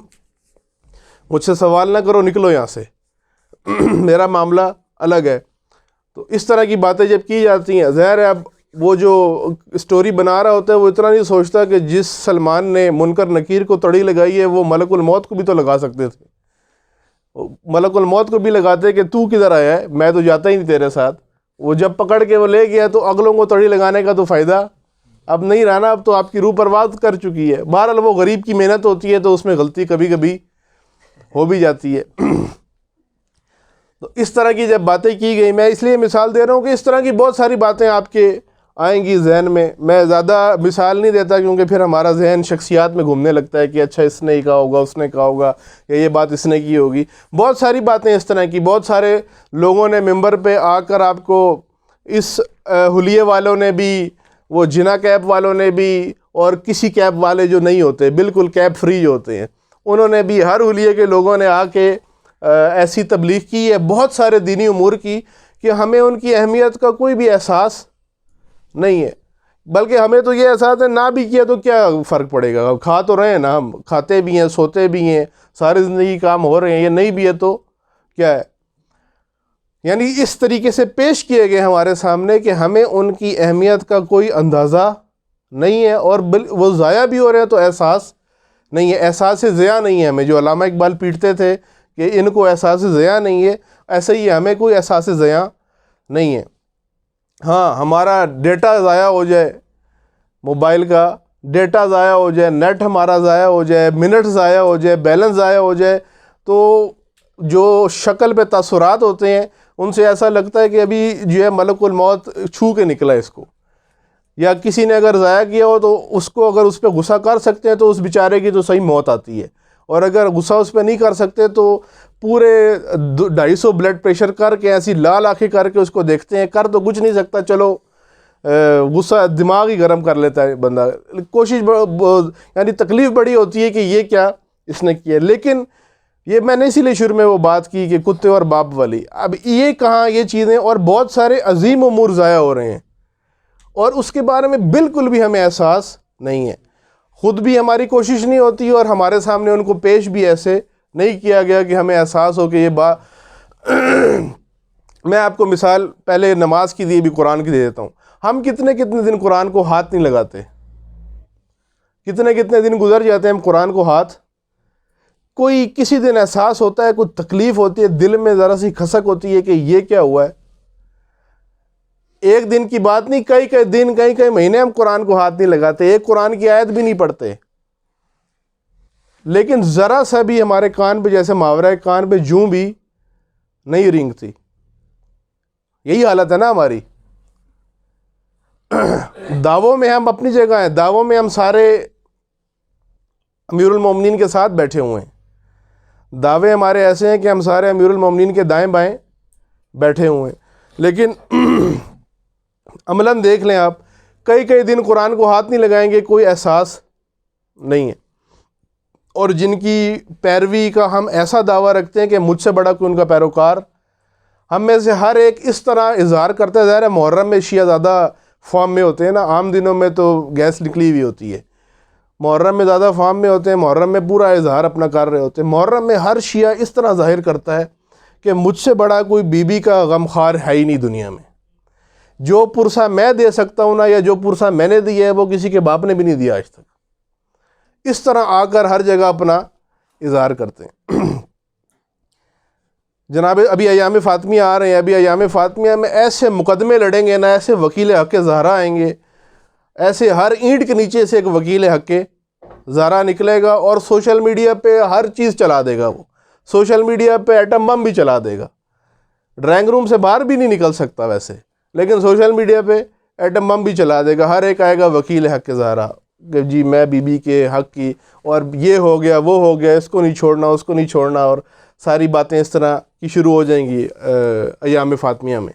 مجھ سے سوال نہ کرو، نکلو یہاں سے، میرا معاملہ الگ ہے۔ تو اس طرح کی باتیں جب کی جاتی ہیں، ظاہر ہے اب وہ جو اسٹوری بنا رہا ہوتا ہے وہ اتنا نہیں سوچتا کہ جس سلمان نے منکر نکیر کو تڑی لگائی ہے وہ ملک الموت کو بھی تو لگا سکتے تھے، ملک الموت کو بھی لگاتے کہ تو کدھر آیا ہے، میں تو جاتا ہی نہیں تیرے ساتھ۔ وہ جب پکڑ کے وہ لے گیا تو اگلوں کو تڑی لگانے کا تو فائدہ اب نہیں رہا نا، اب تو آپ کی روح پرواز کر چکی ہے۔ بہرحال وہ غریب کی محنت ہوتی ہے تو اس میں غلطی کبھی کبھی ہو بھی جاتی ہے۔ تو اس طرح کی جب باتیں کی گئی، میں اس لیے مثال دے رہا ہوں کہ اس طرح کی بہت ساری باتیں آپ کے آئیں گی ذہن میں زیادہ مثال نہیں دیتا کیونکہ پھر ہمارا ذہن شخصیات میں گھومنے لگتا ہے کہ اچھا اس نے ہی کہا ہوگا، اس نے کہا ہوگا، یا یہ بات اس نے کی ہوگی. بہت ساری باتیں اس طرح کی، بہت سارے لوگوں نے ممبر پہ آ کر آپ کو اس حلیے والوں نے بھی، وہ جنا کیپ والوں نے بھی، اور کسی کیپ والے جو نہیں ہوتے، بالکل کیپ فری جو ہوتے ہیں، انہوں نے بھی، ہر حلیے کے لوگوں نے آ کے ایسی تبلیغ کی ہے بہت سارے دینی امور کی کہ ہمیں ان کی اہمیت کا کوئی بھی احساس نہیں ہے. بلکہ ہمیں تو یہ احساس ہے نہ بھی کیا تو کیا فرق پڑے گا، کھا تو رہے ہیں نا، ہم کھاتے بھی ہیں، سوتے بھی ہیں، ساری زندگی کام ہو رہے ہیں، یہ نہیں بھی ہے تو کیا ہے. یعنی اس طریقے سے پیش کیے گئے ہمارے سامنے کہ ہمیں ان کی اہمیت کا کوئی اندازہ نہیں ہے، اور وہ ضائع بھی ہو رہے ہیں تو احساس نہیں ہے. احساس ضیاء نہیں ہے ہمیں، جو علامہ اقبال پیٹتے تھے کہ ان کو احساس ضیاء نہیں ہے، ایسے ہی ہمیں کوئی احساس ضیاء نہیں ہے. ہاں، ہمارا ڈیٹا ضائع ہو جائے، موبائل کا ڈیٹا ضائع ہو جائے، نیٹ ہمارا ضائع ہو جائے، منٹ ضائع ہو جائے، بیلنس ضائع ہو جائے، تو جو شکل پہ تاثرات ہوتے ہیں ان سے ایسا لگتا ہے کہ ابھی جو ہے ملک الموت چھو کے نکلا اس کو. یا کسی نے اگر ضائع کیا ہو تو اس کو اگر اس پہ غصہ کر سکتے ہیں تو اس بیچارے کی تو صحیح موت آتی ہے، اور اگر غصہ اس پہ نہیں کر سکتے تو پورے 250 بلڈ پریشر کر کے، ایسی لال آنکھیں کر کے اس کو دیکھتے ہیں. کر تو کچھ نہیں سکتا، چلو غصہ دماغ ہی گرم کر لیتا ہے بندہ، کوشش یعنی تکلیف بڑی ہوتی ہے کہ یہ کیا اس نے کیا. لیکن یہ میں نے اسی لیے شروع میں وہ بات کی کہ کتے اور باپ والی. اب یہ کہاں یہ چیزیں، اور بہت سارے عظیم امور ضائع ہو رہے ہیں اور اس کے بارے میں بالکل بھی ہمیں احساس نہیں ہے. خود بھی ہماری کوشش نہیں ہوتی اور ہمارے سامنے ان کو پیش بھی ایسے نہیں کیا گیا کہ ہمیں احساس ہو کہ یہ میں آپ کو مثال پہلے نماز کی دی بھی قرآن کی دے دیتا ہوں. ہم کتنے دن قرآن کو ہاتھ نہیں لگاتے، کتنے دن گزر جاتے ہیں ہم قرآن کو ہاتھ. کوئی کسی دن احساس ہوتا ہے، کوئی تکلیف ہوتی ہے، دل میں ذرا سی کھسک ہوتی ہے کہ یہ کیا ہوا ہے. ایک دن کی بات نہیں، کئی دن، کئی مہینے ہم قرآن کو ہاتھ نہیں لگاتے، ایک قرآن کی آیت بھی نہیں پڑھتے. لیکن ذرا سا بھی ہمارے کان پہ، جیسے محاورہ کان پہ جوں بھی نہیں رینگتی. یہی حالت ہے نا ہماری. دعووں میں ہم اپنی جگہ ہیں، دعووں میں ہم سارے امیر المومنین کے ساتھ بیٹھے ہوئے ہیں. دعوے ہمارے ایسے ہیں کہ ہم سارے امیر المومنین کے دائیں بائیں بیٹھے ہوئے ہیں، لیکن عملاً دیکھ لیں آپ، کئی دن قرآن کو ہاتھ نہیں لگائیں گے، کوئی احساس نہیں ہے. اور جن کی پیروی کا ہم ایسا دعویٰ رکھتے ہیں کہ مجھ سے بڑا کوئی ان کا پیروکار، ہم میں سے ہر ایک اس طرح اظہار کرتا ہے. ظاہر ہے محرم میں شیعہ زیادہ فارم میں ہوتے ہیں نا، عام دنوں میں تو گیس نکلی ہوئی ہوتی ہے، محرم میں زیادہ فارم میں ہوتے ہیں، محرم میں پورا اظہار اپنا کر رہے ہوتے ہیں. محرم میں ہر شیعہ اس طرح ظاہر کرتا ہے کہ مجھ سے بڑا کوئی بی بی کا غمخوار ہے ہی نہیں دنیا میں. جو پرسہ میں دے سکتا ہوں نا، یا جو پرسہ میں نے دیا ہے وہ کسی کے باپ نے بھی نہیں دیا آج تک. اس طرح آ کر ہر جگہ اپنا اظہار کرتے ہیں. جناب ابھی ایام فاطمیہ آ رہے ہیں، ابھی ایام فاطمیہ میں ایسے مقدمے لڑیں گے نا، ایسے وکیل حق زہرا آئیں گے، ایسے ہر اینٹ کے نیچے سے ایک وکیل حق زہرا نکلے گا، اور سوشل میڈیا پہ ہر چیز چلا دے گا. وہ سوشل میڈیا پہ ایٹم بم بھی چلا دے گا. ڈرائنگ روم سے باہر بھی نہیں نکل سکتا ویسے، لیکن سوشل میڈیا پہ ایٹم بم بھی چلا دے گا. ہر ایک آئے گا وکیل حق زہرا کہ جی میں بی بی کے حق کی، اور یہ ہو گیا وہ ہو گیا، اس کو نہیں چھوڑنا اس کو نہیں چھوڑنا، اور ساری باتیں اس طرح کی شروع ہو جائیں گی ایام فاطمیہ میں.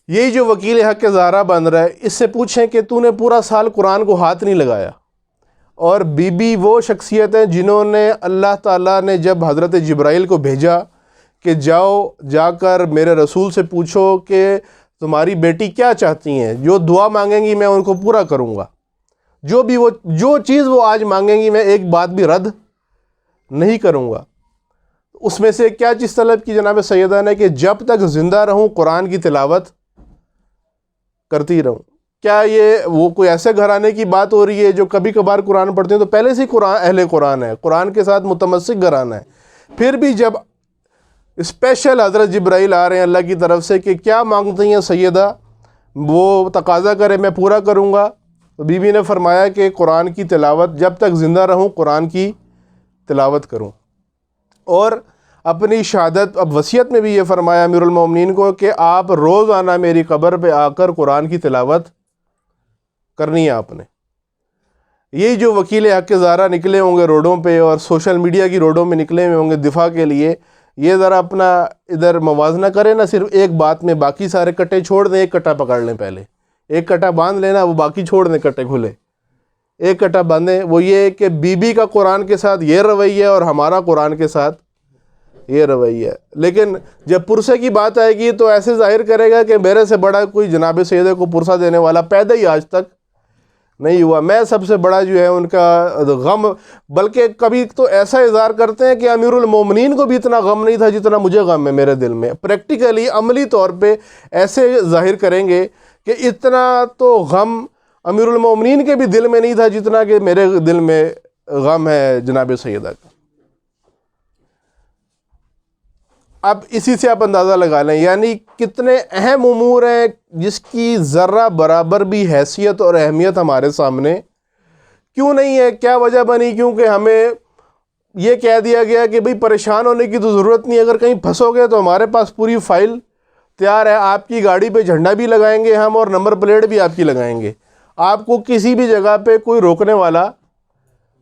یہی جو وکیل حق زہرا بن رہا ہے، اس سے پوچھیں کہ تو نے پورا سال قرآن کو ہاتھ نہیں لگایا. اور بی بی وہ شخصیت ہیں جنہوں نے، اللہ تعالیٰ نے جب حضرت جبرائیل کو بھیجا کہ جا کر میرے رسول سے پوچھو کہ تمہاری بیٹی کیا چاہتی ہیں، جو دعا مانگیں گی میں ان کو پورا کروں گا، جو چیز وہ آج مانگیں گی میں ایک بات بھی رد نہیں کروں گا. اس میں سے کیا چیز طلب کی جناب سیدہ نے کہ جب تک زندہ رہوں قرآن کی تلاوت کرتی رہوں. کیا یہ وہ کوئی ایسے گھرانے کی بات ہو رہی ہے جو کبھی کبھار قرآن پڑھتے ہیں؟ تو پہلے سے قرآن اہل قرآن ہے، قرآن کے ساتھ متمسک گھرانا ہے. پھر بھی جب اسپیشل حضرت جبرائیل آ رہے ہیں اللہ کی طرف سے کہ کیا مانگتی ہیں سیدہ، وہ تقاضا کرے میں پورا کروں گا، تو بی بی نے فرمایا کہ قرآن کی تلاوت، جب تک زندہ رہوں قرآن کی تلاوت کروں. اور اپنی شہادت، اب وصیت میں بھی یہ فرمایا امیر المومنین کو کہ آپ روزانہ میری قبر پہ آ کر قرآن کی تلاوت کرنی ہے آپ نے. یہی جو وکیل حق کے زارہ نکلے ہوں گے روڈوں پہ اور سوشل میڈیا کی روڈوں میں نکلے ہوئے ہوں گے دفاع کے لیے, یہ ذرا اپنا ادھر موازنہ کریں نا, صرف ایک بات میں باقی سارے کٹے چھوڑ دیں, ایک کٹا پکڑ لیں, پہلے ایک کٹا باندھ لینا, وہ باقی چھوڑ دیں کٹے کھلے, ایک کٹا باندھیں. وہ یہ کہ بی بی کا قرآن کے ساتھ یہ رویہ اور ہمارا قرآن کے ساتھ یہ رویہ ہے. لیکن جب پرسے کی بات آئے گی تو ایسے ظاہر کرے گا کہ میرے سے بڑا کوئی جناب سیدہ کو پرسہ دینے والا پیدا ہی آج تک نہیں ہوا, میں سب سے بڑا جو ہے ان کا غم. بلکہ کبھی تو ایسا اظہار کرتے ہیں کہ امیر المومنین کو بھی اتنا غم نہیں تھا جتنا مجھے غم ہے میرے دل میں. پریکٹیکلی عملی طور پہ ایسے ظاہر کریں گے کہ اتنا تو غم امیر المومنین کے بھی دل میں نہیں تھا جتنا کہ میرے دل میں غم ہے جناب سیدہ کا. اب اسی سے آپ اندازہ لگا لیں یعنی کتنے اہم امور ہیں جس کی ذرہ برابر بھی حیثیت اور اہمیت ہمارے سامنے کیوں نہیں ہے. کیا وجہ بنی؟ کیونکہ ہمیں یہ کہہ دیا گیا کہ بھئی پریشان ہونے کی تو ضرورت نہیں, اگر کہیں پھنسو گے تو ہمارے پاس پوری فائل تیار ہے, آپ کی گاڑی پہ جھنڈا بھی لگائیں گے ہم اور نمبر پلیٹ بھی آپ کی لگائیں گے, آپ کو کسی بھی جگہ پہ کوئی روکنے والا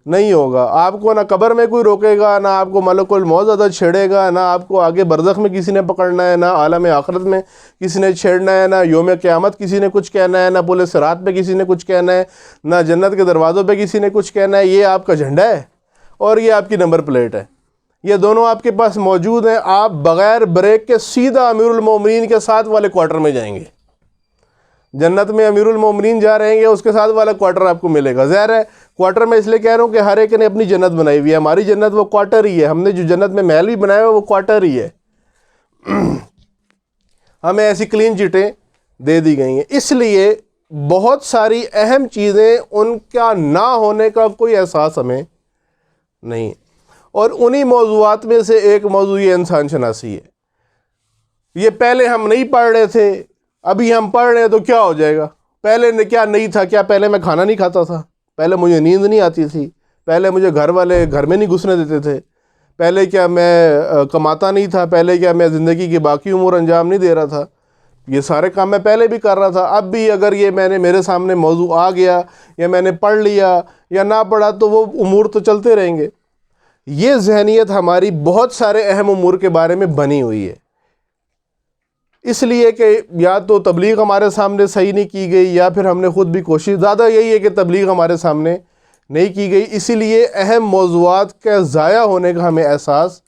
نہیں ہوگا. آپ کو نہ قبر میں کوئی روکے گا, نہ آپ کو ملک الموت زیادہ چھیڑے گا, نہ آپ کو آگے برزخ میں کسی نے پکڑنا ہے, نہ عالم آخرت میں کسی نے چھیڑنا ہے, نہ یوم قیامت کسی نے کچھ کہنا ہے, نہ پل صراط پہ کسی نے کچھ کہنا ہے, نہ جنت کے دروازوں پہ کسی نے کچھ کہنا ہے. یہ آپ کا جھنڈا ہے اور یہ آپ کی نمبر پلیٹ ہے, یہ دونوں آپ کے پاس موجود ہیں. آپ بغیر بریک کے سیدھا امیر المومنین کے ساتھ والے کوارٹر میں جائیں گے. جنت میں امیر المومنین جا رہے ہیں, اس کے ساتھ والا کوارٹر آپ کو ملے گا. ظاہر ہے کوارٹر میں اس لیے کہہ رہا ہوں کہ ہر ایک نے اپنی جنت بنائی ہوئی ہے, ہماری جنت وہ کوارٹر ہی ہے. ہم نے جو جنت میں محل بھی بنایا ہوا وہ کوارٹر ہی ہے. ہمیں ایسی کلین چٹیں دے دی گئی ہیں. اس لیے بہت ساری اہم چیزیں ان کا نہ ہونے کا کوئی احساس ہمیں نہیں. اور انہی موضوعات میں سے ایک موضوع یہ انسان شناسی ہے. یہ پہلے ہم نہیں پڑھ رہے تھے, ابھی ہم پڑھ رہے ہیں تو کیا ہو جائے گا؟ پہلے کیا نہیں تھا؟ کیا پہلے میں کھانا نہیں کھاتا تھا؟ پہلے مجھے نیند نہیں آتی تھی؟ پہلے مجھے گھر والے گھر میں نہیں گھسنے دیتے تھے؟ پہلے کیا میں کماتا نہیں تھا؟ پہلے کیا میں زندگی کی باقی امور انجام نہیں دے رہا تھا؟ یہ سارے کام میں پہلے بھی کر رہا تھا. اب بھی اگر یہ میرے سامنے موضوع آ گیا یا میں نے پڑھ لیا یا نہ پڑھا تو وہ امور تو چلتے رہیں گے. یہ ذہنیت ہماری بہت سارے اہم امور کے بارے میں بنی ہوئی ہے, اس لیے کہ یا تو تبلیغ ہمارے سامنے صحیح نہیں کی گئی یا پھر ہم نے خود بھی کوشش, زیادہ یہی ہے کہ تبلیغ ہمارے سامنے نہیں کی گئی, اسی لیے اہم موضوعات کے ضائع ہونے کا ہمیں احساس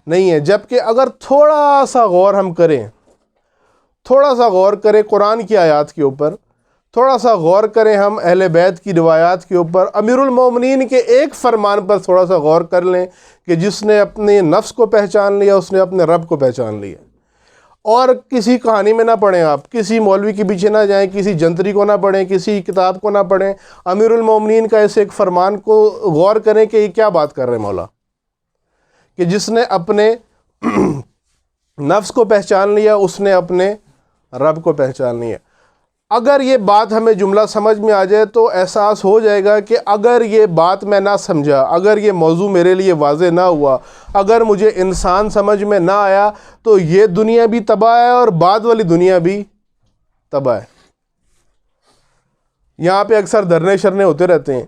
نہیں ہے. جبکہ اگر تھوڑا سا غور ہم کریں, تھوڑا سا غور کریں قرآن کی آیات کے اوپر, تھوڑا سا غور کریں ہم اہل بیت کی روایات کے اوپر, امیر المومنین کے ایک فرمان پر تھوڑا سا غور کر لیں کہ جس نے اپنے نفس کو پہچان لیا اس نے اپنے رب کو پہچان لیا. اور کسی کہانی میں نہ پڑھیں, آپ کسی مولوی کے پیچھے نہ جائیں, کسی جنتری کو نہ پڑھیں, کسی کتاب کو نہ پڑھیں, امیر المومنین کا ایسے ایک فرمان کو غور کریں کہ یہ کیا بات کر رہے ہیں مولا, کہ جس نے اپنے نفس کو پہچان لیا اس نے اپنے رب کو پہچان لیا. اگر یہ بات ہمیں جملہ سمجھ میں آ جائے تو احساس ہو جائے گا کہ اگر یہ بات میں نہ سمجھا, اگر یہ موضوع میرے لیے واضح نہ ہوا, اگر مجھے انسان سمجھ میں نہ آیا تو یہ دنیا بھی تباہ ہے اور بعد والی دنیا بھی تباہ ہے. یہاں پہ اکثر دھرنے شرنے ہوتے رہتے ہیں,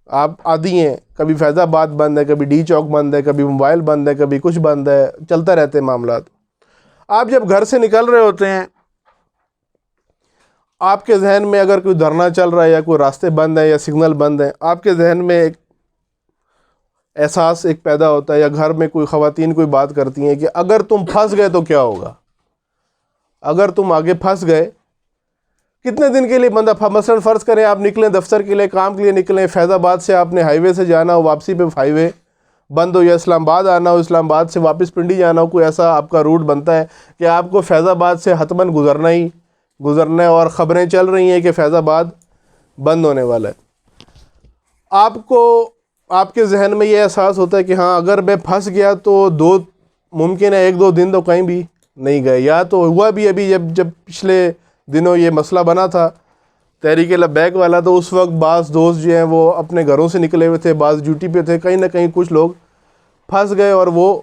آپ عادی ہیں, کبھی فیض آباد بند ہے, کبھی ڈی چوک بند ہے, کبھی موبائل بند ہے, کبھی کچھ بند ہے, چلتا رہتے ہیں معاملات. آپ جب گھر سے نکل رہے ہوتے ہیں, آپ کے ذہن میں اگر کوئی دھرنا چل رہا ہے یا کوئی راستے بند ہیں یا سگنل بند ہیں, آپ کے ذہن میں ایک احساس ایک پیدا ہوتا ہے, یا گھر میں کوئی خواتین کوئی بات کرتی ہیں کہ اگر تم پھنس گئے تو کیا ہوگا, اگر تم آگے پھنس گئے. کتنے دن کے لیے بندہ, مثلا فرض کریں آپ نکلیں دفتر کے لیے, کام کے لیے نکلیں, فیض آباد سے آپ نے ہائی وے سے جانا ہو, واپسی پہ ہائی وے بند ہو, یا اسلام آباد آنا ہو, اسلام آباد سے واپس پنڈی جانا ہو, کوئی ایسا آپ کا روٹ بنتا ہے کہ آپ کو فیض آباد سے حتماً گزرنا ہے اور خبریں چل رہی ہیں کہ فیض آباد بند ہونے والا ہے. آپ کو آپ کے ذہن میں یہ احساس ہوتا ہے کہ ہاں اگر میں پھنس گیا تو ممکن ہے 1-2 دن تو کہیں بھی نہیں گئے. یا تو ہوا بھی ابھی جب پچھلے دنوں یہ مسئلہ بنا تھا تحریک لبیک والا, تو اس وقت بعض دوست جو ہیں وہ اپنے گھروں سے نکلے ہوئے تھے, بعض ڈیوٹی پہ تھے, کہیں نہ کہیں کچھ لوگ پھنس گئے اور وہ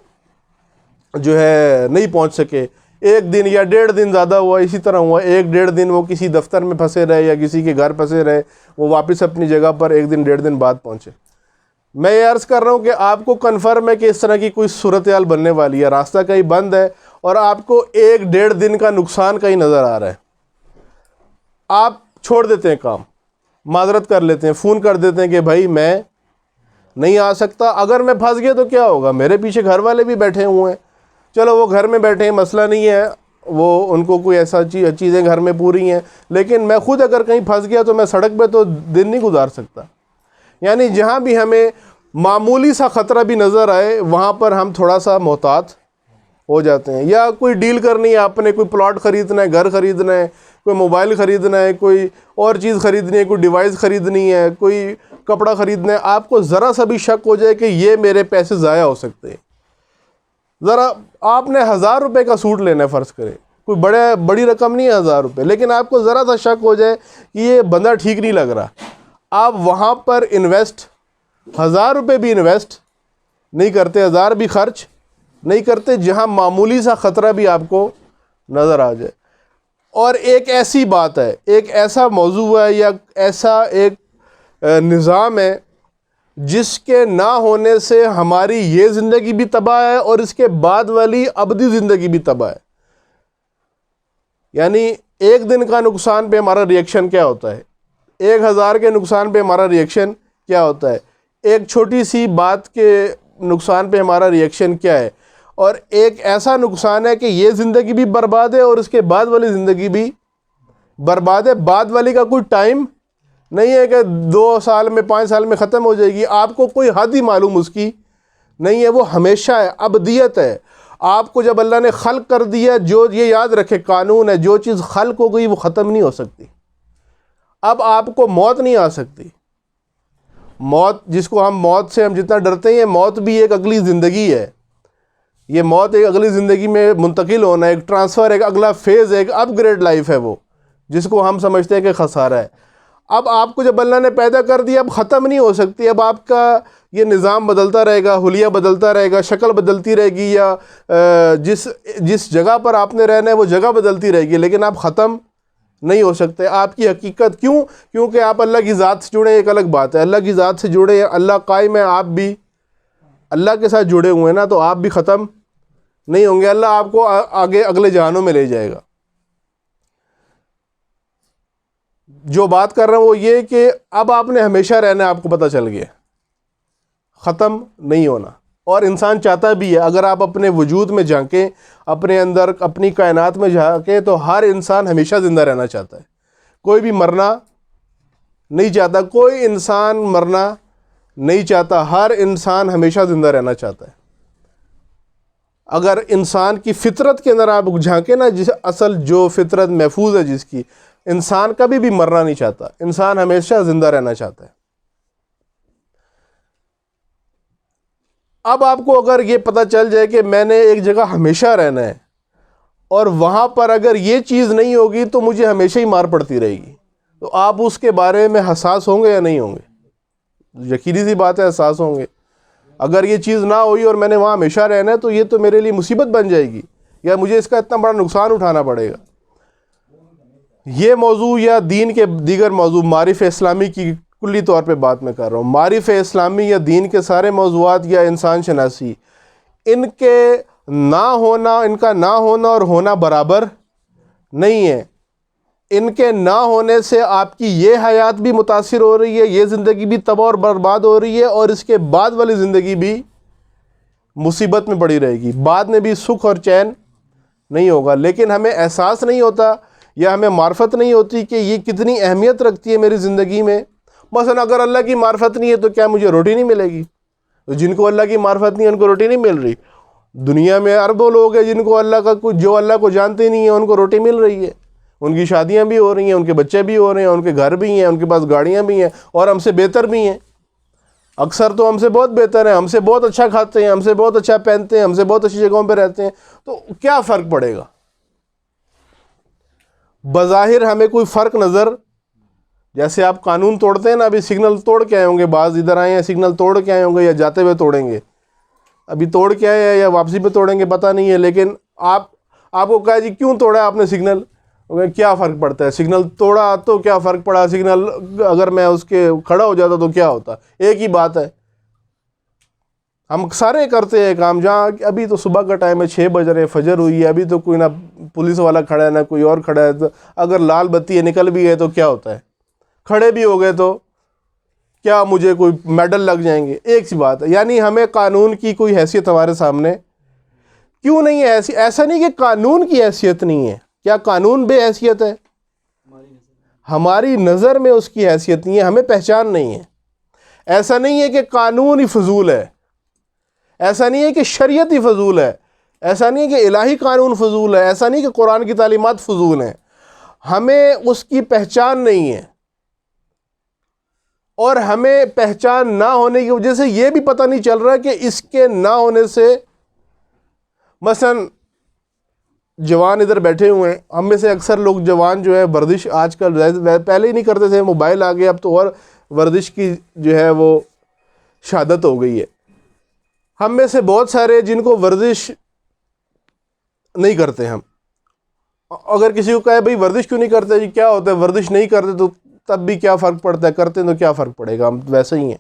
جو ہے نہیں پہنچ سکے. ایک دن یا 1.5 دن زیادہ ہوا، اسی طرح ہوا 1-1.5 دن وہ کسی دفتر میں پھنسے رہے یا کسی کے گھر پھنسے رہے، وہ واپس اپنی جگہ پر 1 دن 1.5 دن بعد پہنچے۔ میں یہ عرض کر رہا ہوں کہ آپ کو کنفرم ہے کہ اس طرح کی کوئی صورتحال بننے والی ہے، راستہ کہیں بند ہے اور آپ کو 1-1.5 دن کا نقصان کہیں نظر آ رہا ہے، آپ چھوڑ دیتے ہیں کام، معذرت کر لیتے ہیں، فون کر دیتے ہیں کہ بھائی میں نہیں آ سکتا، اگر میں پھنس گیا تو کیا ہوگا، میرے پیچھے گھر والے بھی بیٹھے ہوئے ہیں، چلو وہ گھر میں بیٹھے ہیں، مسئلہ نہیں ہے، وہ ان کو کوئی ایسا چیزیں گھر میں پوری ہیں، لیکن میں خود اگر کہیں پھنس گیا تو میں سڑک پہ تو دن نہیں گزار سکتا۔ یعنی جہاں بھی ہمیں معمولی سا خطرہ بھی نظر آئے وہاں پر ہم تھوڑا سا محتاط ہو جاتے ہیں، یا کوئی ڈیل کرنی ہے آپ نے، کوئی پلاٹ خریدنا ہے، گھر خریدنا ہے، کوئی موبائل خریدنا ہے، کوئی اور چیز خریدنی ہے، کوئی ڈیوائس خریدنی ہے، کوئی کپڑا خریدنا ہے، آپ کو ذرا سا بھی شک ہو جائے کہ یہ میرے پیسے ضائع ہو سکتے ہیں، ذرا آپ نے 1000 روپے کا سوٹ لینا ہے فرض کرے، کوئی بڑی رقم نہیں ہے 1000 روپے، لیکن آپ کو ذرا سا شک ہو جائے کہ یہ بندہ ٹھیک نہیں لگ رہا، آپ وہاں پر انویسٹ 1000 روپے بھی انویسٹ نہیں کرتے، 1000 بھی خرچ نہیں کرتے جہاں معمولی سا خطرہ بھی آپ کو نظر آ جائے۔ اور ایک ایسی بات ہے، ایک ایسا موضوع ہے یا ایسا ایک نظام ہے جس کے نہ ہونے سے ہماری یہ زندگی بھی تباہ ہے اور اس کے بعد والی ابدی زندگی بھی تباہ ہے۔ یعنی 1 دن کا نقصان پہ ہمارا ریئیکشن کیا ہوتا ہے، 1000 کے نقصان پہ ہمارا ریئیکشن کیا ہوتا ہے، ایک چھوٹی سی بات کے نقصان پہ ہمارا ریئیکشن کیا ہے، اور ایک ایسا نقصان ہے کہ یہ زندگی بھی برباد ہے اور اس کے بعد والی زندگی بھی برباد ہے، بعد والی کا کوئی ٹائم نہیں ہے کہ 2 سال میں 5 سال میں ختم ہو جائے گی، آپ کو کوئی حد ہی معلوم اس کی نہیں ہے، وہ ہمیشہ ہے، ابدیت ہے۔ آپ کو جب اللہ نے خلق کر دیا، جو یہ یاد رکھے قانون ہے، جو چیز خلق ہو گئی وہ ختم نہیں ہو سکتی، اب آپ کو موت نہیں آ سکتی، موت جس کو موت سے ہم جتنا ڈرتے ہیں، موت بھی ایک اگلی زندگی ہے، یہ موت ایک اگلی زندگی میں منتقل ہونا ہے، ایک ٹرانسفر، ایک اگلا فیز ہے، ایک اپ گریڈ لائف ہے وہ، جس کو ہم سمجھتے ہیں کہ خسارہ ہے۔ اب آپ کو جب اللہ نے پیدا کر دیا اب ختم نہیں ہو سکتی، اب آپ کا یہ نظام بدلتا رہے گا، حلیہ بدلتا رہے گا، شکل بدلتی رہے گی، یا جس جگہ پر آپ نے رہنا ہے وہ جگہ بدلتی رہے گی، لیکن آپ ختم نہیں ہو سکتے۔ آپ کی حقیقت کیونکہ آپ اللہ کی ذات سے جڑے، ایک الگ بات ہے، اللہ کی ذات سے جڑے ہیں، اللہ قائم ہے، آپ بھی اللہ کے ساتھ جڑے ہوئے ہیں نا، تو آپ بھی ختم نہیں ہوں گے، اللہ آپ کو آگے اگلے جہانوں میں لے جائے گا۔ جو بات کر رہا ہوں وہ یہ کہ اب آپ نے ہمیشہ رہنا ہے، آپ کو پتہ چل گیا، ختم نہیں ہونا، اور انسان چاہتا بھی ہے، اگر آپ اپنے وجود میں جھانکیں، اپنے اندر اپنی کائنات میں جھانکیں تو ہر انسان ہمیشہ زندہ رہنا چاہتا ہے، کوئی بھی مرنا نہیں چاہتا، کوئی انسان مرنا نہیں چاہتا، ہر انسان ہمیشہ زندہ رہنا چاہتا ہے۔ اگر انسان کی فطرت کے اندر آپ جھانکیں نا، جس اصل جو فطرت محفوظ ہے جس کی، انسان کبھی بھی مرنا نہیں چاہتا، انسان ہمیشہ زندہ رہنا چاہتا ہے۔ اب آپ کو اگر یہ پتہ چل جائے کہ میں نے ایک جگہ ہمیشہ رہنا ہے اور وہاں پر اگر یہ چیز نہیں ہوگی تو مجھے ہمیشہ ہی مار پڑتی رہے گی، تو آپ اس کے بارے میں حساس ہوں گے یا نہیں ہوں گے؟ یقینی سی بات ہے حساس ہوں گے۔ اگر یہ چیز نہ ہوئی اور میں نے وہاں ہمیشہ رہنا ہے تو یہ تو میرے لیے مصیبت بن جائے گی، یا مجھے اس کا اتنا بڑا نقصان اٹھانا پڑے گا۔ یہ موضوع یا دین کے دیگر موضوع، معارف اسلامی کی کلی طور پہ بات میں کر رہا ہوں، معارف اسلامی یا دین کے سارے موضوعات یا انسان شناسی، ان کے نہ ہونا، ان کا نہ ہونا اور ہونا برابر نہیں ہے۔ ان کے نہ ہونے سے آپ کی یہ حیات بھی متاثر ہو رہی ہے، یہ زندگی بھی تباہ اور برباد ہو رہی ہے، اور اس کے بعد والی زندگی بھی مصیبت میں پڑی رہے گی، بعد میں بھی سکھ اور چین نہیں ہوگا۔ لیکن ہمیں احساس نہیں ہوتا یا ہمیں معرفت نہیں ہوتی کہ یہ کتنی اہمیت رکھتی ہے میری زندگی میں۔ مثلا اگر اللہ کی معرفت نہیں ہے تو کیا مجھے روٹی نہیں ملے گی؟ جن کو اللہ کی معرفت نہیں ہے ان کو روٹی نہیں مل رہی۔ دنیا میں اربوں لوگ ہیں جن کو جو اللہ کو جانتے نہیں ہیں ان کو روٹی مل رہی ہے، ان کی شادیاں بھی ہو رہی ہیں، ان کے بچے بھی ہو رہے ہیں، ان کے گھر بھی ہیں، ان کے پاس گاڑیاں بھی ہیں، اور ہم سے بہتر بھی ہیں، اکثر تو ہم سے بہت بہتر ہیں، ہم سے بہت اچھا کھاتے ہیں، ہم سے بہت اچھا پہنتے ہیں، ہم سے بہت اچھی جگہوں پہ رہتے ہیں، تو کیا فرق پڑے گا؟ بظاہر ہمیں کوئی فرق نظر، جیسے آپ قانون توڑتے ہیں نا، ابھی سگنل توڑ کے آئے ہوں گے، بعض ادھر آئے ہیں سگنل توڑ کے آئے ہوں گے یا جاتے ہوئے توڑیں گے، ابھی توڑ کے آئے ہیں یا واپسی پہ توڑیں گے پتہ نہیں ہے، لیکن آپ آپ کو کہا جی کیوں توڑا آپ نے سگنل، کیا فرق پڑتا ہے، سگنل توڑا تو کیا فرق پڑا، سگنل اگر میں اس کے کھڑا ہو جاتا تو کیا ہوتا، ایک ہی بات ہے۔ ہم سارے کرتے ہیں کام، جہاں ابھی تو صبح کا ٹائم ہے، 6 بج رہے، فجر ہوئی ہے، ابھی تو کوئی نہ پولیس والا کھڑا ہے نہ کوئی اور کھڑا ہے، تو اگر لال بتی ہے نکل بھی ہے تو کیا ہوتا ہے، کھڑے بھی ہو گئے تو کیا مجھے کوئی میڈل لگ جائیں گے، ایک سی بات ہے۔ یعنی ہمیں قانون کی کوئی حیثیت ہمارے سامنے کیوں نہیں ہے؟ ایسا نہیں کہ قانون کی حیثیت نہیں ہے، کیا قانون بے حیثیت ہے؟ ہماری نظر میں اس کی حیثیت نہیں ہے، ہمیں پہچان نہیں ہے۔ ایسا نہیں ہے کہ قانون ہی فضول ہے، ایسا نہیں ہے کہ شریعت ہی فضول ہے، ایسا نہیں ہے کہ الہی قانون فضول ہے، ایسا نہیں کہ قرآن کی تعلیمات فضول ہیں، ہمیں اس کی پہچان نہیں ہے۔ اور ہمیں پہچان نہ ہونے کی وجہ سے یہ بھی پتہ نہیں چل رہا کہ اس کے نہ ہونے سے، مثلا جوان ادھر بیٹھے ہوئے ہیں، ہم میں سے اکثر لوگ جوان جو ہے ورزش آج کل پہلے ہی نہیں کرتے تھے، موبائل آ گئے اب تو اور ورزش کی جو ہے وہ شہادت ہو گئی ہے۔ ہم میں سے بہت سارے جن کو ورزش نہیں کرتے، ہم اگر کسی کو کہے بھئی ورزش کیوں نہیں کرتے، جی کیا ہوتا ہے ورزش نہیں کرتے تو تب بھی کیا فرق پڑتا ہے، کرتے تو کیا فرق پڑے گا، ہم ویسے ہی ہیں۔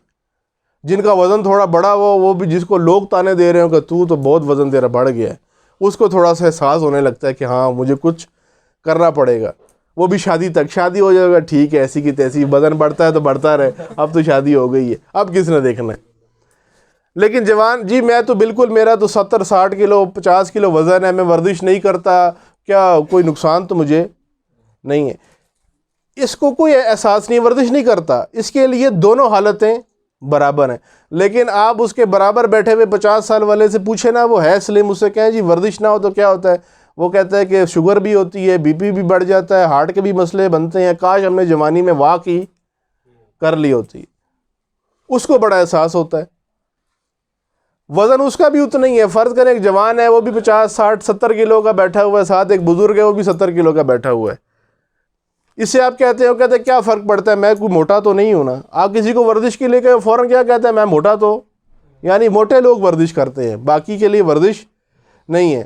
جن کا وزن تھوڑا بڑا ہو، وہ بھی جس کو لوگ تانے دے رہے ہوں کہ تو بہت وزن تیرا بڑھ گیا ہے، اس کو تھوڑا سا احساس ہونے لگتا ہے کہ ہاں مجھے کچھ کرنا پڑے گا، وہ بھی شادی تک، شادی ہو جائے گا ٹھیک ہے ایسی کی تیسی، وزن بڑھتا ہے تو بڑھتا رہے، اب تو شادی ہو گئی ہے، اب کس نے دیکھنا ہے۔ لیکن جوان جی میں تو بالکل، میرا تو 70-60 کلو 50 کلو وزن ہے، میں ورزش نہیں کرتا، کیا کوئی نقصان تو مجھے نہیں ہے۔ اس کو کوئی احساس نہیں، ورزش نہیں کرتا، اس کے لیے دونوں حالتیں برابر ہیں۔ لیکن آپ اس کے برابر بیٹھے ہوئے 50 سال والے سے پوچھیں نا، وہ ہے سلیم، اس سے کہیں جی ورزش نہ ہو تو کیا ہوتا ہے، وہ کہتا ہے کہ شوگر بھی ہوتی ہے، بی پی بھی بڑھ جاتا ہے، ہارٹ کے بھی مسئلے بنتے ہیں، کاش ہم نے جوانی میں واک ہی کر لی ہوتی۔ اس کو بڑا احساس ہوتا ہے۔ وزن اس کا بھی اتنا ہی ہے، فرض کریں ایک جوان ہے، وہ بھی 50-60-70 کلو کا بیٹھا ہوا ہے، ساتھ ایک بزرگ ہے وہ بھی 70 کلو کا بیٹھا ہوا ہے، اس سے آپ کہتے ہیں، وہ کہتے ہیں کیا فرق پڑتا ہے، میں کوئی موٹا تو نہیں ہوں نا۔ آپ کسی کو ورزش کے لیے کہ فوراً کیا کہتا ہے، میں موٹا تو، یعنی موٹے لوگ ورزش کرتے ہیں، باقی کے لیے ورزش نہیں ہے۔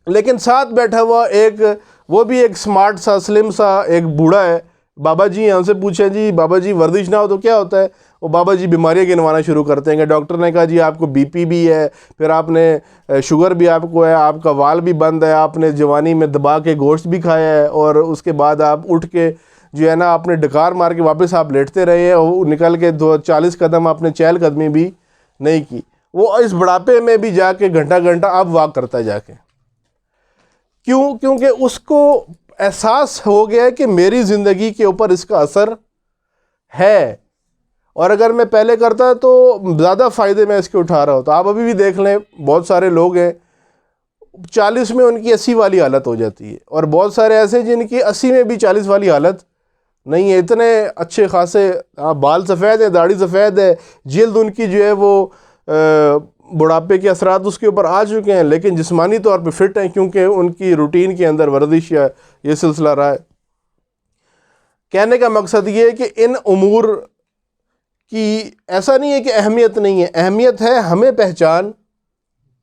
لیکن ساتھ بیٹھا ہوا ایک، وہ بھی ایک سمارٹ سا سلم سا ایک بوڑھا ہے، بابا جی ہیں، ان سے پوچھیں جی بابا جی ورزش نہ ہو تو کیا ہوتا ہے، وہ بابا جی بیماریاں گنوانا شروع کرتے ہیں کہ ڈاکٹر نے کہا جی آپ کو بی پی بھی ہے، پھر آپ نے شوگر بھی آپ کو ہے، آپ کا وال بھی بند ہے، آپ نے جوانی میں دبا کے گوشت بھی کھایا ہے، اور اس کے بعد آپ اٹھ کے جو ہے نا آپ نے ڈکار مار کے واپس آپ لیٹتے رہے ہیں، اور نکل کے 40 قدم آپ نے چہل قدمی بھی نہیں کی۔ وہ اس بڑھاپے میں بھی جا کے گھنٹہ گھنٹہ اب واک کرتا ہے جا کے، کیونکہ اس کو احساس ہو گیا ہے کہ میری زندگی کے اوپر اس کا اثر ہے، اور اگر میں پہلے کرتا تو زیادہ فائدے میں اس کے اٹھا رہا ہوتا۔ آپ ابھی بھی دیکھ لیں، بہت سارے لوگ ہیں 40 میں ان کی 80 والی حالت ہو جاتی ہے، اور بہت سارے ایسے جن کی 80 میں بھی 40 والی حالت نہیں ہے، اتنے اچھے خاصے بال سفید ہے، داڑھی سفید ہے، جلد ان کی جو ہے وہ بڑھاپے کے اثرات اس کے اوپر آ چکے ہیں، لیکن جسمانی طور پہ فٹ ہیں، کیونکہ ان کی روٹین کے اندر ورزش یا یہ سلسلہ رہا ہے۔ کہنے کا مقصد یہ ہے کہ ان امور کی ایسا نہیں ہے کہ اہمیت نہیں ہے، اہمیت ہے، ہمیں پہچان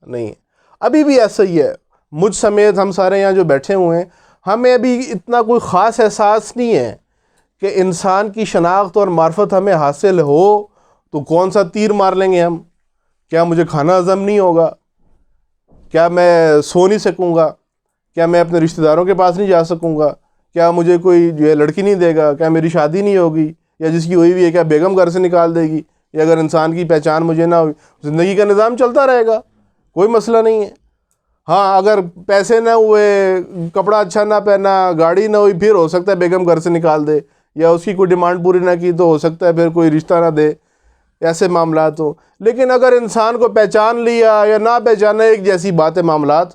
نہیں ہے۔ ابھی بھی ایسا ہی ہے، مجھ سمیت ہم سارے یہاں جو بیٹھے ہوئے ہیں، ہمیں ابھی اتنا کوئی خاص احساس نہیں ہے کہ انسان کی شناخت اور معرفت ہمیں حاصل ہو تو کون سا تیر مار لیں گے ہم، کیا مجھے کھانا ہضم نہیں ہوگا، کیا میں سو نہیں سکوں گا، کیا میں اپنے رشتہ داروں کے پاس نہیں جا سکوں گا، کیا مجھے کوئی جو ہے لڑکی نہیں دے گا، کیا میری شادی نہیں ہوگی، یا جس کی ہوئی ہوئی ہے کیا بیگم گھر سے نکال دے گی، یا اگر انسان کی پہچان مجھے نہ ہوئی، زندگی کا نظام چلتا رہے گا، کوئی مسئلہ نہیں ہے۔ ہاں اگر پیسے نہ ہوئے، کپڑا اچھا نہ پہنا، گاڑی نہ ہوئی، پھر ہو سکتا ہے بیگم گھر سے نکال دے، یا اس کی کوئی ڈیمانڈ پوری نہ کی تو ہو سکتا ہے پھر کوئی رشتہ نہ دے، ایسے معاملات ہوں۔ لیکن اگر انسان کو پہچان لیا یا نہ پہچانا ایک جیسی بات ہے معاملات۔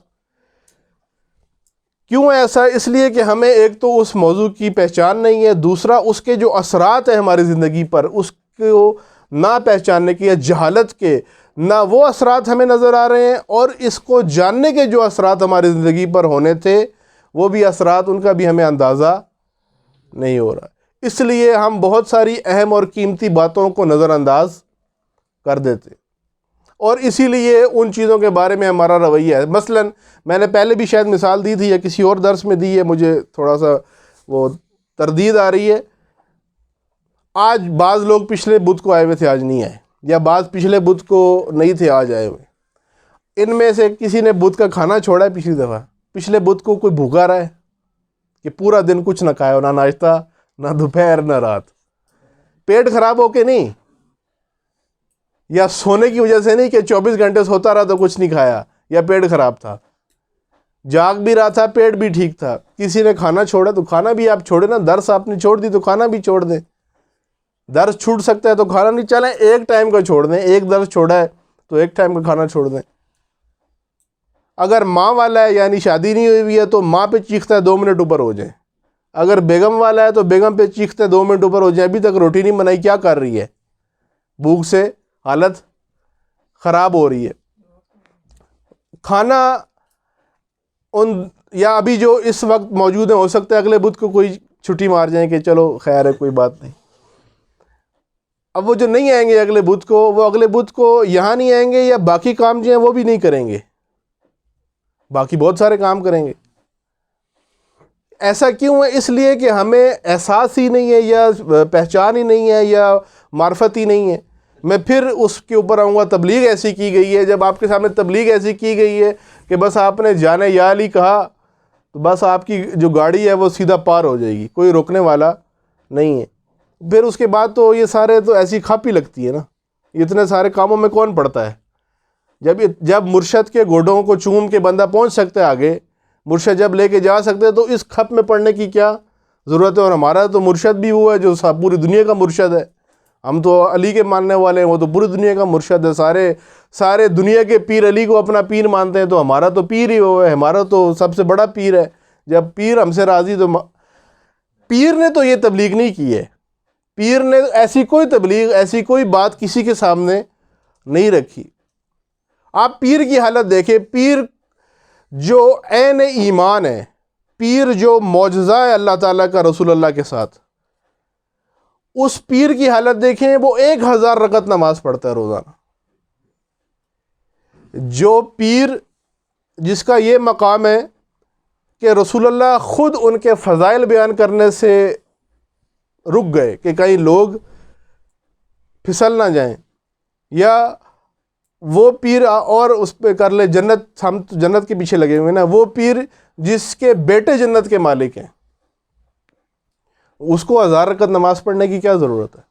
کیوں ایسا؟ اس لیے کہ ہمیں ایک تو اس موضوع کی پہچان نہیں ہے، دوسرا اس کے جو اثرات ہیں ہماری زندگی پر، اس کو نہ پہچاننے کے یا جہالت کے نہ وہ اثرات ہمیں نظر آ رہے ہیں، اور اس کو جاننے کے جو اثرات ہماری زندگی پر ہونے تھے وہ بھی اثرات، ان کا بھی ہمیں اندازہ نہیں ہو رہا۔ اس لیے ہم بہت ساری اہم اور قیمتی باتوں کو نظر انداز کر دیتے، اور اسی لیے ان چیزوں کے بارے میں ہمارا رویہ ہے. مثلا میں نے پہلے بھی شاید مثال دی تھی یا کسی اور درس میں دی ہے, مجھے تھوڑا سا وہ تردید آ رہی ہے. آج بعض لوگ پچھلے بدھ کو آئے ہوئے تھے, آج نہیں آئے, یا بعض پچھلے بدھ کو نہیں تھے, آج آئے ہوئے. ان میں سے کسی نے بدھ کا کھانا چھوڑا ہے پچھلی دفعہ؟ پچھلے بدھ کو کوئی بھوکا رہا ہے کہ پورا دن کچھ نہ کھایا, نہ ناشتہ نہ دوپہر نہ رات؟ پیٹ خراب ہو کے نہیں, یا سونے کی وجہ سے نہیں کہ 24 گھنٹے سوتا رہا تو کچھ نہیں کھایا یا پیٹ خراب تھا, جاگ بھی رہا تھا, پیٹ بھی ٹھیک تھا. کسی نے کھانا چھوڑا تو کھانا بھی آپ چھوڑے نا. درس آپ نے چھوڑ دی تو کھانا بھی چھوڑ دیں. درس چھوٹ سکتا ہے تو کھانا نہیں, چلیں ایک ٹائم کا چھوڑ دیں, ایک درس چھوڑا ہے تو ایک ٹائم کا کھانا چھوڑ دیں. اگر ماں والا ہے یعنی شادی نہیں ہوئی ہے تو ماں پہ چیختا ہے 2 منٹ اوپر ہو جائیں. اگر بیگم والا ہے تو بیگم پہ چیختا ہے 2 منٹ اوپر ہو جائیں, ابھی تک روٹی نہیں بنائی, کیا کر رہی ہے؟ بھوک سے حالت خراب ہو رہی ہے. کھانا ان یا ابھی جو اس وقت موجود ہیں, ہو سکتا ہے اگلے بدھ کو کوئی چھٹی مار جائیں کہ چلو خیر ہے کوئی بات نہیں. اب وہ جو نہیں آئیں گے اگلے بدھ کو, وہ اگلے بدھ کو یہاں نہیں آئیں گے یا باقی کام جو ہیں وہ بھی نہیں کریں گے, باقی بہت سارے کام کریں گے. ایسا کیوں ہے؟ اس لیے کہ ہمیں احساس ہی نہیں ہے یا پہچان ہی نہیں ہے یا معرفت ہی نہیں ہے. میں پھر اس کے اوپر آؤں گا. تبلیغ ایسی کی گئی ہے, جب آپ کے سامنے تبلیغ ایسی کی گئی ہے کہ بس آپ نے جانے یا علی کہا تو بس آپ کی جو گاڑی ہے وہ سیدھا پار ہو جائے گی, کوئی روکنے والا نہیں ہے. پھر اس کے بعد تو یہ سارے تو ایسی کھاپ ہی لگتی ہے نا. اتنے سارے کاموں میں کون پڑتا ہے؟ جب مرشد کے گھوڑوں کو چوم کے بندہ پہنچ سکتا ہے آگے, مرشد جب لے کے جا سکتے ہیں, تو اس کھپ میں پڑنے کی کیا ضرورت ہے؟ اور ہمارا تو مرشد بھی وہ ہے جو پوری دنیا کا مرشد ہے. ہم تو علی کے ماننے والے ہیں, وہ تو پوری دنیا کا مرشد ہے. سارے دنیا کے پیر علی کو اپنا پیر مانتے ہیں, تو ہمارا تو پیر ہی وہ ہے, ہمارا تو سب سے بڑا پیر ہے. جب پیر ہم سے راضی تو پیر نے تو یہ تبلیغ نہیں کی ہے. پیر نے ایسی کوئی تبلیغ, ایسی کوئی بات کسی کے سامنے نہیں رکھی. آپ پیر کی حالت دیکھیں, پیر جو عین ایمان ہے, پیر جو معجزہ ہے اللہ تعالیٰ کا رسول اللہ کے ساتھ, اس پیر کی حالت دیکھیں, وہ 1000 رکعت نماز پڑھتا ہے روزانہ. جو پیر جس کا یہ مقام ہے کہ رسول اللہ خود ان کے فضائل بیان کرنے سے رک گئے کہ کہیں لوگ پھسل نہ جائیں, یا وہ پیر اور اس پہ کر لے جنت, ہم تو جنت کے پیچھے لگے ہوئے نا. وہ پیر جس کے بیٹے جنت کے مالک ہیں, اس کو 1000 رکعت نماز پڑھنے کی کیا ضرورت ہے؟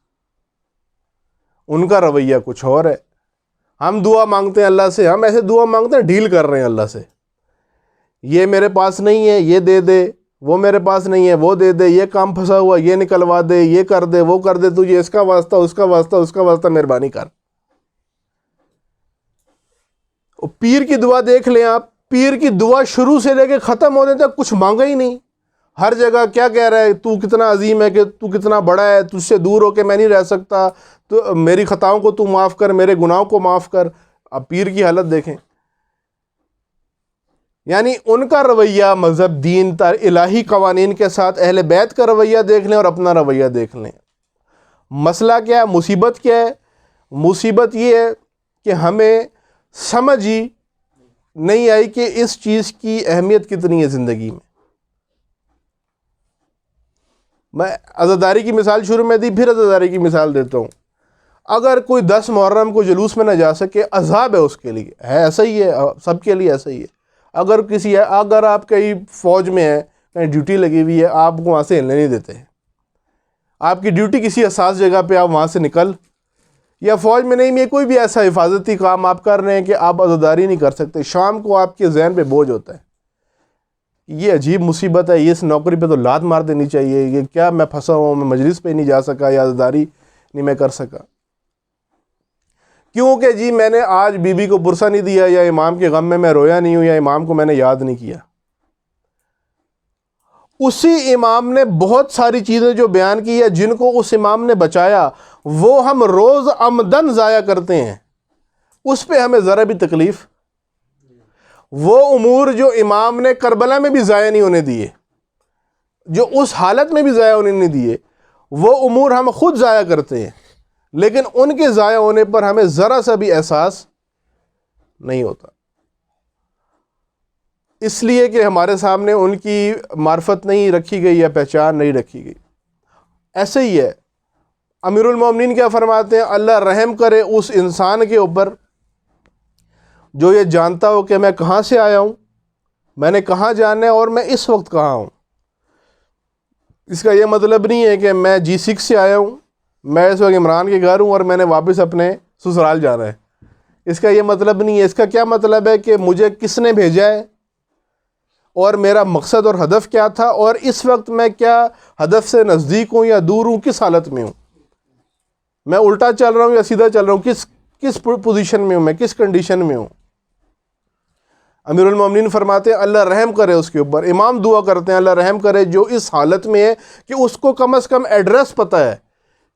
ان کا رویہ کچھ اور ہے. ہم دعا مانگتے ہیں اللہ سے, ہم ایسے دعا مانگتے ہیں ڈیل کر رہے ہیں اللہ سے. یہ میرے پاس نہیں ہے, یہ دے دے. وہ میرے پاس نہیں ہے, وہ دے دے. یہ کام پھنسا ہوا, یہ نکلوا دے, یہ کر دے, وہ کر دے. تجھے اس کا واسطہ, اس کا واسطہ, اس کا واسطہ, مہربانی کر. پیر کی دعا دیکھ لیں آپ, پیر کی دعا شروع سے لے کے ختم ہونے تک کچھ مانگا ہی نہیں. ہر جگہ کیا کہہ رہا ہے؟ تو کتنا عظیم ہے, کہ تو کتنا بڑا ہے, تجھ سے دور ہو کے میں نہیں رہ سکتا, تو میری خطاؤں کو تو معاف کر, میرے گناہوں کو معاف کر. اب پیر کی حالت دیکھیں. یعنی ان کا رویہ مذہب, دین, الہی قوانین کے ساتھ. اہل بیت کا رویہ دیکھ لیں اور اپنا رویہ دیکھ لیں. مسئلہ کیا ہے؟ مصیبت کیا ہے؟ مصیبت یہ ہے کہ ہمیں سمجھ ہی نہیں آئی کہ اس چیز کی اہمیت کتنی ہے زندگی میں. میں عزاداری کی مثال شروع میں دی, پھر عزاداری کی مثال دیتا ہوں. اگر کوئی 10 محرم کو جلوس میں نہ جا سکے, عذاب ہے اس کے لیے, ہے ایسا ہی ہے, سب کے لیے ایسا ہی ہے. اگر آپ کہیں فوج میں ہیں, کہیں ڈیوٹی لگی ہوئی ہے, آپ کو وہاں سے ہلنے نہیں دیتے ہیں, آپ کی ڈیوٹی کسی حساس جگہ پہ, آپ وہاں سے نکل, یا فوج میں نہیں, میں کوئی بھی ایسا حفاظتی کام آپ کر رہے ہیں کہ آپ عزاداری نہیں کر سکتے. شام کو آپ کے ذہن پہ بوجھ ہوتا ہے, یہ عجیب مصیبت ہے, یہ اس نوکری پہ تو لات مار دینی چاہیے, یہ کیا میں پھنسا ہوں, میں مجلس پہ نہیں جا سکا, یا عزاداری نہیں میں کر سکا. کیونکہ جی میں نے آج بی بی کو پرسہ نہیں دیا, یا امام کے غم میں رویا نہیں ہوں, یا امام کو میں نے یاد نہیں کیا. اسی امام نے بہت ساری چیزیں جو بیان کی ہے, جن کو اس امام نے بچایا, وہ ہم روز عمدن ضائع کرتے ہیں. اس پہ ہمیں ذرا بھی تکلیف. وہ امور جو امام نے کربلا میں بھی ضائع نہیں ہونے دیے, جو اس حالت میں بھی ضائع ہونے نہیں دیے, وہ امور ہم خود ضائع کرتے ہیں. لیکن ان کے ضائع ہونے پر ہمیں ذرا سا بھی احساس نہیں ہوتا، اس لیے کہ ہمارے سامنے ان کی معرفت نہیں رکھی گئی یا پہچان نہیں رکھی گئی۔ ایسے ہی ہے، امیر المومنین کیا فرماتے ہیں؟ اللہ رحم کرے اس انسان کے اوپر جو یہ جانتا ہو کہ میں کہاں سے آیا ہوں، میں نے کہاں جانا ہے اور میں اس وقت کہاں ہوں۔ اس کا یہ مطلب نہیں ہے کہ میں G6 سے آیا ہوں، میں اس وقت عمران کے گھر ہوں اور میں نے واپس اپنے سسرال جانا ہے۔ اس کا یہ مطلب نہیں ہے۔ اس کا کیا مطلب ہے کہ مجھے کس نے بھیجا ہے اور میرا مقصد اور ہدف کیا تھا، اور اس وقت میں کیا ہدف سے نزدیک ہوں یا دور ہوں، کس حالت میں ہوں، میں الٹا چل رہا ہوں یا سیدھا چل رہا ہوں، کس پوزیشن میں ہوں، میں کس کنڈیشن میں ہوں۔ امیر المومنین فرماتے ہیں اللہ رحم کرے اس کے اوپر۔ امام دعا کرتے ہیں اللہ رحم کرے جو اس حالت میں ہے کہ اس کو کم از کم ایڈریس پتہ ہے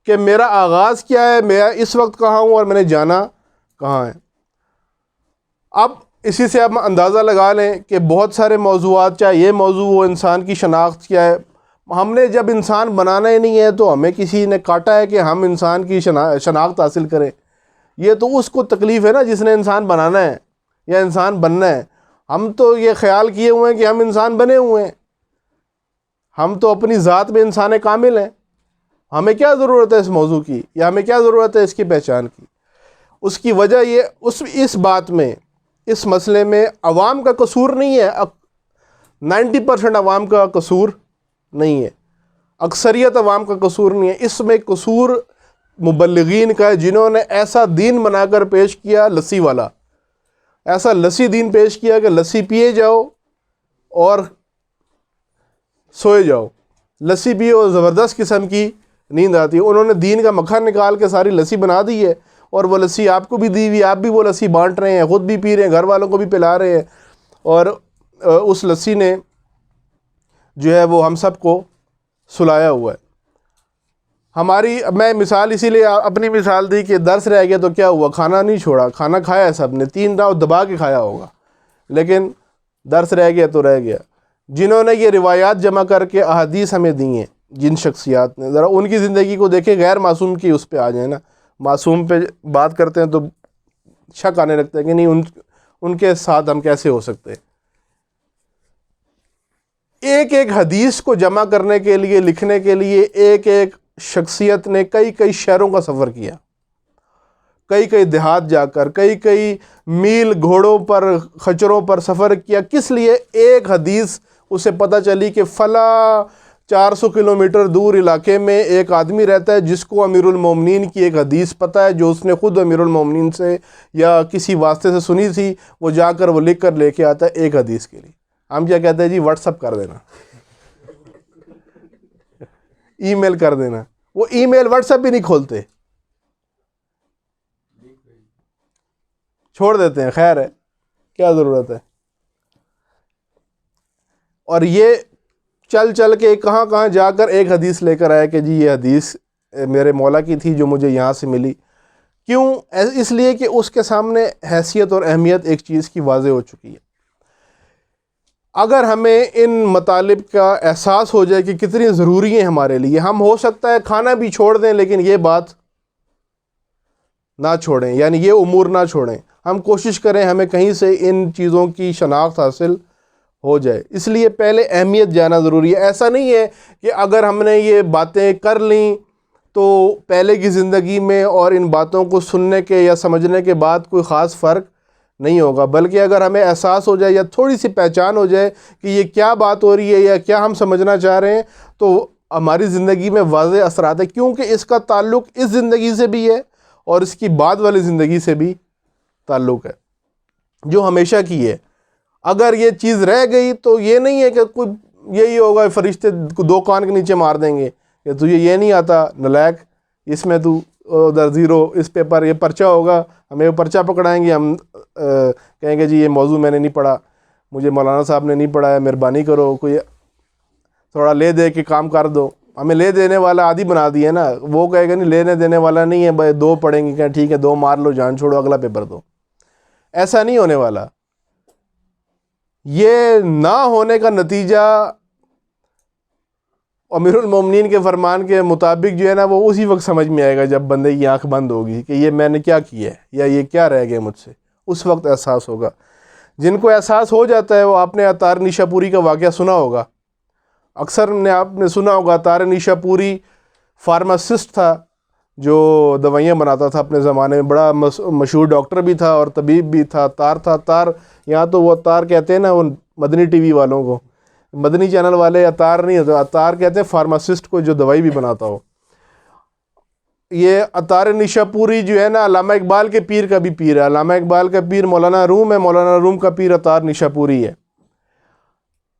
کہ میرا آغاز کیا ہے، میں اس وقت کہاں ہوں اور میں نے جانا کہاں ہے۔ اب اسی سے آپ اندازہ لگا لیں کہ بہت سارے موضوعات، چاہے یہ موضوع ہو انسان کی شناخت کیا ہے، ہم نے جب انسان بنانا ہی نہیں ہے تو ہمیں کسی نے کاٹا ہے کہ ہم انسان کی شناخت حاصل کریں؟ یہ تو اس کو تکلیف ہے نا جس نے انسان بنانا ہے یا انسان بننا ہے۔ ہم تو یہ خیال کیے ہوئے ہیں کہ ہم انسان بنے ہوئے ہیں، ہم تو اپنی ذات میں انسان کامل ہیں، ہمیں کیا ضرورت ہے اس موضوع کی، یا ہمیں کیا ضرورت ہے اس کی پہچان کی؟ اس کی وجہ یہ اس بات میں، اس مسئلے میں عوام کا قصور نہیں ہے، 90% عوام کا قصور نہیں ہے، اکثریت عوام کا قصور نہیں ہے، اس میں قصور مبلغین کا ہے جنہوں نے ایسا دین بنا کر پیش کیا، لسی والا ایسا لسی دین پیش کیا کہ لسی پیے جاؤ اور سوئے جاؤ، لسی پیے اور زبردست قسم کی نیند آتی ہے۔ انہوں نے دین کا مکھن نکال کے ساری لسی بنا دی ہے، اور وہ لسی آپ کو بھی دی ہوئی، آپ بھی وہ لسی بانٹ رہے ہیں، خود بھی پی رہے ہیں، گھر والوں کو بھی پلا رہے ہیں، اور اس لسی نے جو ہے وہ ہم سب کو سلایا ہوا ہے۔ میں مثال اسی لیے اپنی مثال دی کہ درس رہ گیا تو کیا ہوا، کھانا نہیں چھوڑا، کھانا کھایا ہے سب نے، 3 راؤ دبا کے کھایا ہوگا، لیکن درس رہ گیا تو رہ گیا۔ جنہوں نے یہ روایات جمع کر کے احادیث ہمیں دی ہیں، جن شخصیات نے، ذرا ان کی زندگی کو دیکھیں، غیر معصوم کی اس پہ آ جائیں نا، معصوم پہ بات کرتے ہیں تو شک آنے لگتا ہے کہ نہیں ان کے ساتھ ہم کیسے ہو سکتے ہیں۔ ایک ایک حدیث کو جمع کرنے کے لیے، لکھنے کے لیے ایک ایک شخصیت نے کئی شہروں کا سفر کیا، کئی دیہات جا کر، کئی میل گھوڑوں پر، خچروں پر سفر کیا۔ کس لیے؟ ایک حدیث اسے پتہ چلی کہ فلاں 400 کلومیٹر دور علاقے میں ایک آدمی رہتا ہے جس کو امیر المومنین کی ایک حدیث پتہ ہے، جو اس نے خود امیر المومنین سے یا کسی واسطے سے سنی تھی، وہ جا کر وہ لکھ کر لے کے آتا ہے ایک حدیث کے لیے۔ ہم کیا کہتے ہیں جی؟ واٹس اپ کر دینا، ای میل کر دینا۔ وہ ای میل واٹس اپ بھی نہیں کھولتے، چھوڑ دیتے ہیں، خیر ہے، کیا ضرورت ہے۔ اور یہ چل کے کہاں جا کر ایک حدیث لے کر آیا کہ جی یہ حدیث میرے مولا کی تھی جو مجھے یہاں سے ملی۔ کیوں؟ اس لیے کہ اس کے سامنے حیثیت اور اہمیت ایک چیز کی واضح ہو چکی ہے۔ اگر ہمیں ان مطالب کا احساس ہو جائے کہ کتنی ضروری ہیں ہمارے لیے، ہم ہو سکتا ہے کھانا بھی چھوڑ دیں لیکن یہ بات نہ چھوڑیں، یعنی یہ امور نہ چھوڑیں، ہم کوشش کریں ہمیں کہیں سے ان چیزوں کی شناخت حاصل ہو جائے۔ اس لیے پہلے اہمیت جانا ضروری ہے۔ ایسا نہیں ہے کہ اگر ہم نے یہ باتیں کر لیں تو پہلے کی زندگی میں اور ان باتوں کو سننے کے یا سمجھنے کے بعد کوئی خاص فرق نہیں ہوگا، بلکہ اگر ہمیں احساس ہو جائے یا تھوڑی سی پہچان ہو جائے کہ یہ کیا بات ہو رہی ہے یا کیا ہم سمجھنا چاہ رہے ہیں، تو ہماری زندگی میں واضح اثرات ہیں، کیونکہ اس کا تعلق اس زندگی سے بھی ہے اور اس کی بعد والی زندگی سے بھی تعلق ہے جو ہمیشہ کی ہے۔ اگر یہ چیز رہ گئی تو یہ نہیں ہے کہ کوئی یہی ہوگا، فرشتے 2 کان کے نیچے مار دیں گے کہ تجھے یہ نہیں آتا نالائق، اس میں تو ادھر 0، اس پیپر یہ پرچہ ہوگا، ہمیں وہ پرچہ پکڑائیں گے، ہم کہیں گے جی یہ موضوع میں نے نہیں پڑھا، مجھے مولانا صاحب نے نہیں پڑھایا، مہربانی کرو کوئی تھوڑا لے دے کے کام کر دو۔ ہمیں لے دینے والا عادی بنا دیا نا، وہ کہے گا نہیں لینے دینے والا نہیں ہے بھائی، 2 پڑھیں گے کہ ٹھیک ہے 2 مار لو، جان چھوڑو، اگلا پیپر دو۔ ایسا نہیں ہونے والا۔ یہ نہ ہونے کا نتیجہ امیر المومنین کے فرمان کے مطابق جو ہے نا وہ اسی وقت سمجھ میں آئے گا جب بندے کی آنکھ بند ہوگی کہ یہ میں نے کیا کیا ہے یا یہ کیا رہ گیا مجھ سے، اس وقت احساس ہوگا. جن کو احساس ہو جاتا ہے وہ آپ نے عطار نیشا پوری کا واقعہ سنا ہوگا. اکثر آپ نے سنا ہوگا عطار نیشا پوری فارماسسٹ تھا جو دوائیاں بناتا تھا اپنے زمانے میں. بڑا مشہور ڈاکٹر بھی تھا اور طبیب بھی تھا. عطار تھا. عطار یہاں تو وہ عطار کہتے ہیں نا وہ مدنی ٹی وی والوں کو, مدنی چینل والے عطار نہیں ہوتے, عطار کہتے ہیں فارماسسٹ کو جو دوائی بھی بناتا ہو. یہ عطار نیشا پوری جو ہے نا علامہ اقبال کے پیر کا بھی پیر ہے. علامہ اقبال کا پیر مولانا روم ہے, مولانا روم کا پیر عطار نیشا پوری ہے.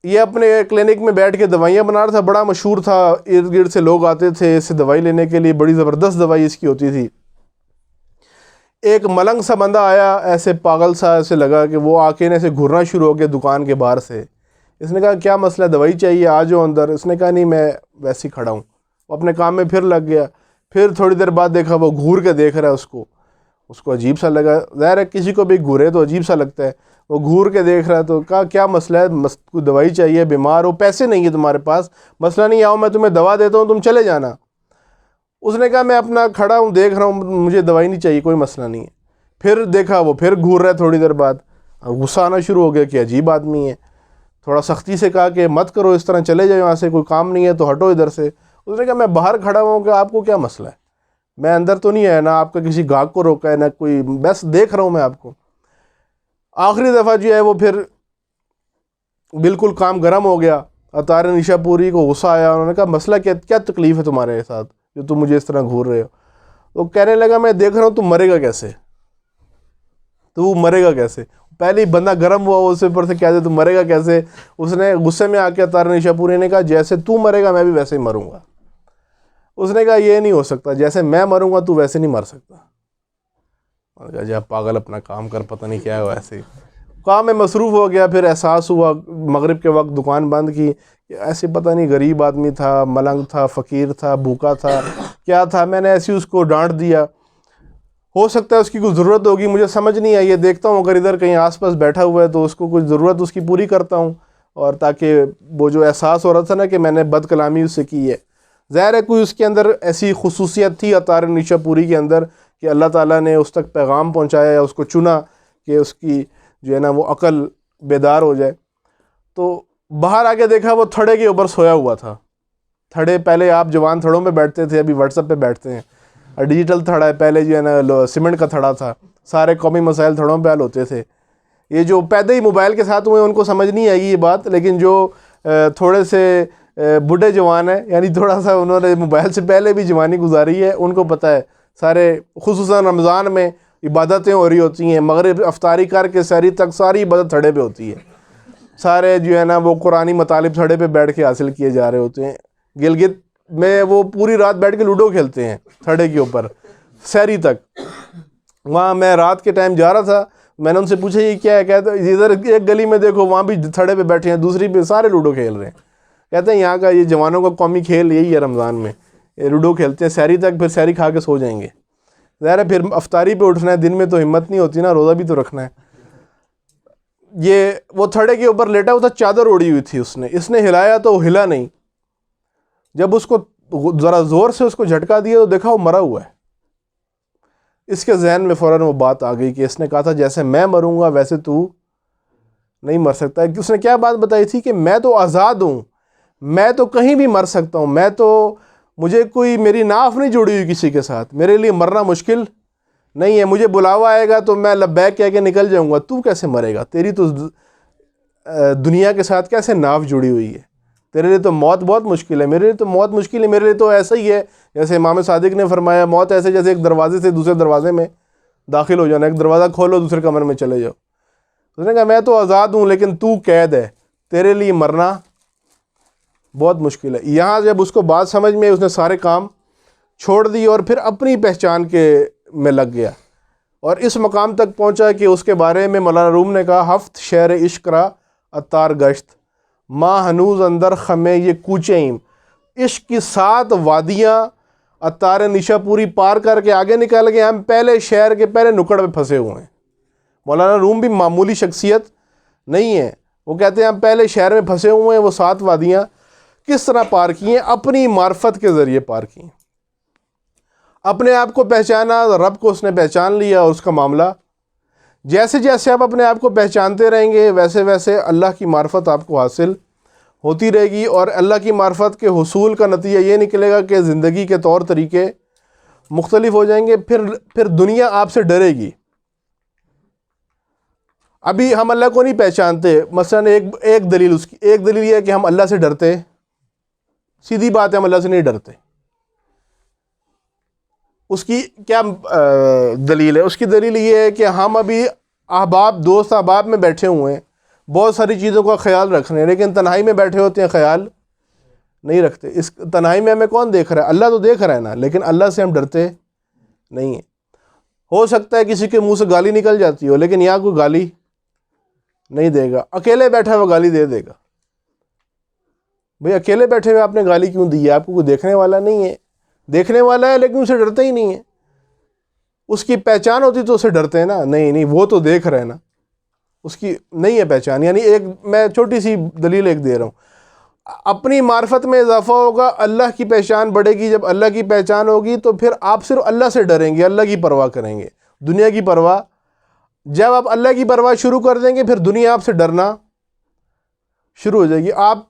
یہ اپنے کلینک میں بیٹھ کے دوائیاں بنا رہا تھا, بڑا مشہور تھا, ارد گرد سے لوگ آتے تھے اس سے دوائی لینے کے لیے, بڑی زبردست دوائی اس کی ہوتی تھی. ایک ملنگ سا بندہ آیا, ایسے پاگل سا ایسے لگا کہ وہ آ کے ایسے گھرنا شروع ہو گیا دکان کے باہر سے. اس نے کہا کیا مسئلہ, دوائی چاہیے, آ جاؤ اندر. اس نے کہا نہیں میں ویسے ہی کھڑا ہوں. وہ اپنے کام میں پھر لگ گیا. پھر تھوڑی دیر بعد دیکھا وہ گھور کے دیکھ رہا ہے اس کو عجیب سا لگا. ظاہر ہے کسی کو بھی گھورے تو عجیب سا لگتا ہے. وہ گھور کے دیکھ رہا ہے تو کہا کیا مسئلہ ہے, کوئی دوائی چاہیے, بیمار ہو, پیسے نہیں ہیں تمہارے پاس, مسئلہ نہیں, آؤ میں تمہیں دوا دیتا ہوں, تم چلے جانا. اس نے کہا میں اپنا کھڑا ہوں دیکھ رہا ہوں, مجھے دوائی نہیں چاہیے, کوئی مسئلہ نہیں ہے. پھر دیکھا وہ پھر گھور رہا ہے. تھوڑی دیر بعد غصہ آنا شروع ہو گیا کہ عجیب آدمی ہے. تھوڑا سختی سے کہا کہ مت کرو اس طرح, چلے جاؤ یہاں سے, کوئی کام نہیں ہے تو ہٹو ادھر سے. اس نے کہا میں باہر کھڑا ہوں کہ آپ کو کیا مسئلہ ہے, میں اندر تو نہیں آیا, نہ آپ کا کسی گاہک کو روکا ہے, نہ کوئی, بس دیکھ رہا ہوں میں آپ کو. آخری دفعہ جو ہے وہ پھر بالکل کام گرم ہو گیا. عطار نیشا پوری کو غصہ آیا. انہوں نے کہا مسئلہ کیا تکلیف ہے تمہارے ساتھ جو تم مجھے اس طرح گھور رہے ہو. وہ کہنے لگا میں دیکھ رہا ہوں تم مرے گا کیسے, تو وہ مرے گا کیسے. پہلے ہی بندہ گرم ہوا, اس پر سے کہتے تم مرے گا کیسے. اس نے غصے میں آ کے عطار نیشا پوری نے کہا جیسے تو مرے گا میں بھی ویسے ہی مروں گا. اس نے کہا یہ نہیں ہو سکتا, جیسے میں مروں گا تو ویسے نہیں مر سکتا. اور کہا جا پاگل اپنا کام کر, پتہ نہیں کیا ہے ویسے ہی. کام میں مصروف ہو گیا. پھر احساس ہوا مغرب کے وقت دکان بند کی, ایسے پتہ نہیں غریب آدمی تھا, ملنگ تھا, فقیر تھا, بھوکا تھا, کیا تھا. میں نے ایسے اس کو ڈانٹ دیا. ہو سکتا ہے اس کی کوئی ضرورت ہوگی, مجھے سمجھ نہیں آئی. یہ دیکھتا ہوں اگر ادھر کہیں آس پاس بیٹھا ہوا ہے تو اس کو کچھ ضرورت اس کی پوری کرتا ہوں, اور تاکہ وہ جو احساس ہو رہا تھا نا کہ میں نے بد کلامی اس سے کی ہے. ظاہر ہے کوئی اس کے اندر ایسی خصوصیت تھی عطار نیشا پوری کے اندر کہ اللہ تعالیٰ نے اس تک پیغام پہنچایا یا اس کو چنا کہ اس کی جو ہے نا وہ عقل بیدار ہو جائے. تو باہر آ کے دیکھا وہ تھڑے کے اوپر سویا ہوا تھا. تھڑے پہلے آپ جوان تھڑوں پہ بیٹھتے تھے, ابھی واٹس ایپ پہ بیٹھتے ہیں. اور ڈیجیٹل تھڑا ہے, پہلے جو ہے نا سیمنٹ کا تھڑا تھا, سارے قومی مسائل تھڑوں پہ حل ہوتے تھے. یہ جو پیدا ہی موبائل کے ساتھ ہوئے ان کو سمجھ نہیں آئے گی یہ بات, لیکن جو تھوڑے سے بوڑھے جوان ہیں, یعنی تھوڑا سا انہوں نے موبائل سے پہلے بھی جوانی گزاری ہے, ان کو پتہ ہے. سارے خصوصاً رمضان میں عبادتیں ہو رہی ہوتی ہیں, مغرب افطاری کر کے سحری تک ساری عبادت تھڑے پہ ہوتی ہے. سارے جو ہے نا وہ قرآنی مطالب تھڑے پہ بیٹھ کے حاصل کیے جا رہے ہوتے ہیں. گلگت میں وہ پوری رات بیٹھ کے لوڈو کھیلتے ہیں تھڑے کے اوپر سحری تک. وہاں میں رات کے ٹائم جا رہا تھا, میں نے ان سے پوچھا یہ کیا ہے. کہتے ہیں ادھر ایک گلی میں دیکھو وہاں بھی تھڑے پہ بیٹھے ہیں, دوسری پہ سارے لوڈو کھیل رہے ہیں. کہتے ہیں یہاں کا یہ جوانوں کا قومی کھیل یہی ہے, رمضان میں یہ لوڈو کھیلتے ہیں سحری تک, پھر سحری کھا کے سو جائیں گے. ظاہر ہے پھر افطاری پہ اٹھنا ہے, دن میں تو ہمت نہیں ہوتی نا, روزہ بھی تو رکھنا ہے. یہ وہ تھڑے کے اوپر لیٹا ہوا تھا, چادر اوڑی ہوئی تھی. اس نے ہلایا تو وہ ہلا نہیں. جب اس کو ذرا زور سے اس کو جھٹکا دیا تو دیکھا وہ مرا ہوا ہے. اس کے ذہن میں فوراً وہ بات آ گئی کہ اس نے کہا تھا جیسے میں مروں گا ویسے تو نہیں مر سکتا. اس نے کیا بات بتائی تھی کہ میں تو آزاد ہوں, میں تو کہیں بھی مر سکتا ہوں, میں تو مجھے کوئی میری ناف نہیں جڑی ہوئی کسی کے ساتھ, میرے لیے مرنا مشکل نہیں ہے. مجھے بلاوا آئے گا تو میں لبیک کہہ کے نکل جاؤں گا. تو کیسے مرے گا, تیری تو دنیا کے ساتھ کیسے ناف جڑی ہوئی ہے, تیرے لیے تو موت بہت مشکل ہے. میرے لیے تو موت مشکل ہے, میرے لیے تو ایسا ہی ہے جیسے امام صادق نے فرمایا, موت ایسے جیسے ایک دروازے سے دوسرے دروازے میں داخل ہو جانا, ایک دروازہ کھولو دوسرے کمرے میں چلے جاؤ. اس نے کہا میں تو آزاد ہوں لیکن تو قید ہے, تیرے لیے مرنا بہت مشکل ہے. یہاں جب اس کو بات سمجھ میں, اس نے سارے کام چھوڑ دی اور پھر اپنی پہچان کے میں لگ گیا, اور اس مقام تک پہنچا کہ اس کے بارے میں مولانا روم نے کہا ہفت شہر عشق را عطار گشت, ماں ہنوز اندر خمے یہ کوچیں, عشق کی 7 وادیاں عطار نیشا پوری پار کر کے آگے نکل گئے. ہم پہلے شہر کے پہلے نکڑ پہ پھنسے ہوئے ہیں. مولانا روم بھی معمولی شخصیت نہیں ہے. وہ کہتے ہیں ہم پہلے شہر میں پھنسے ہوئے ہیں. وہ 7 وادیاں کس طرح پار کی ہیں, اپنی معرفت کے ذریعے پار کی ہیں. اپنے آپ کو پہچانا, رب کو اس نے پہچان لیا, اور اس کا معاملہ جیسے جیسے آپ اپنے آپ کو پہچانتے رہیں گے ویسے ویسے اللہ کی معرفت آپ کو حاصل ہوتی رہے گی، اور اللہ کی معرفت کے حصول کا نتیجہ یہ نکلے گا کہ زندگی کے طور طریقے مختلف ہو جائیں گے، پھر دنیا آپ سے ڈرے گی۔ ابھی ہم اللہ کو نہیں پہچانتے، مثلا ایک دلیل یہ ہے کہ ہم اللہ سے ڈرتے، سیدھی بات ہے، ہم اللہ سے نہیں ڈرتے۔ اس کی کیا دلیل ہے؟ اس کی دلیل یہ ہے کہ ہم ابھی دوست احباب میں بیٹھے ہوئے ہیں، بہت ساری چیزوں کا خیال رکھ رہے ہیں، لیکن تنہائی میں بیٹھے ہوتے ہیں خیال نہیں رکھتے۔ اس تنہائی میں ہمیں کون دیکھ رہا ہے؟ اللہ تو دیکھ رہا ہے نا، لیکن اللہ سے ہم ڈرتے نہیں ہیں۔ ہو سکتا ہے کسی کے منہ سے گالی نکل جاتی ہو، لیکن یہاں کوئی گالی نہیں دے گا، اکیلے بیٹھا ہوا گالی دے گا۔ بھئی اکیلے بیٹھے ہوئے آپ نے گالی کیوں دی ہے؟ آپ کو کوئی دیکھنے والا نہیں ہے، دیکھنے والا ہے لیکن اسے ڈرتے ہی نہیں ہے۔ اس کی پہچان ہوتی تو اسے ڈرتے ہیں نا، نہیں وہ تو دیکھ رہے ہیں نا، اس کی نہیں ہے پہچان۔ یعنی میں چھوٹی سی دلیل دے رہا ہوں، اپنی معرفت میں اضافہ ہوگا، اللہ کی پہچان بڑھے گی۔ جب اللہ کی پہچان ہوگی تو پھر آپ صرف اللہ سے ڈریں گے، اللہ کی پرواہ کریں گے، دنیا کی پرواہ۔ جب آپ اللہ کی پرواہ شروع کر دیں گے پھر دنیا آپ سے ڈرنا شروع ہو جائے گی۔ آپ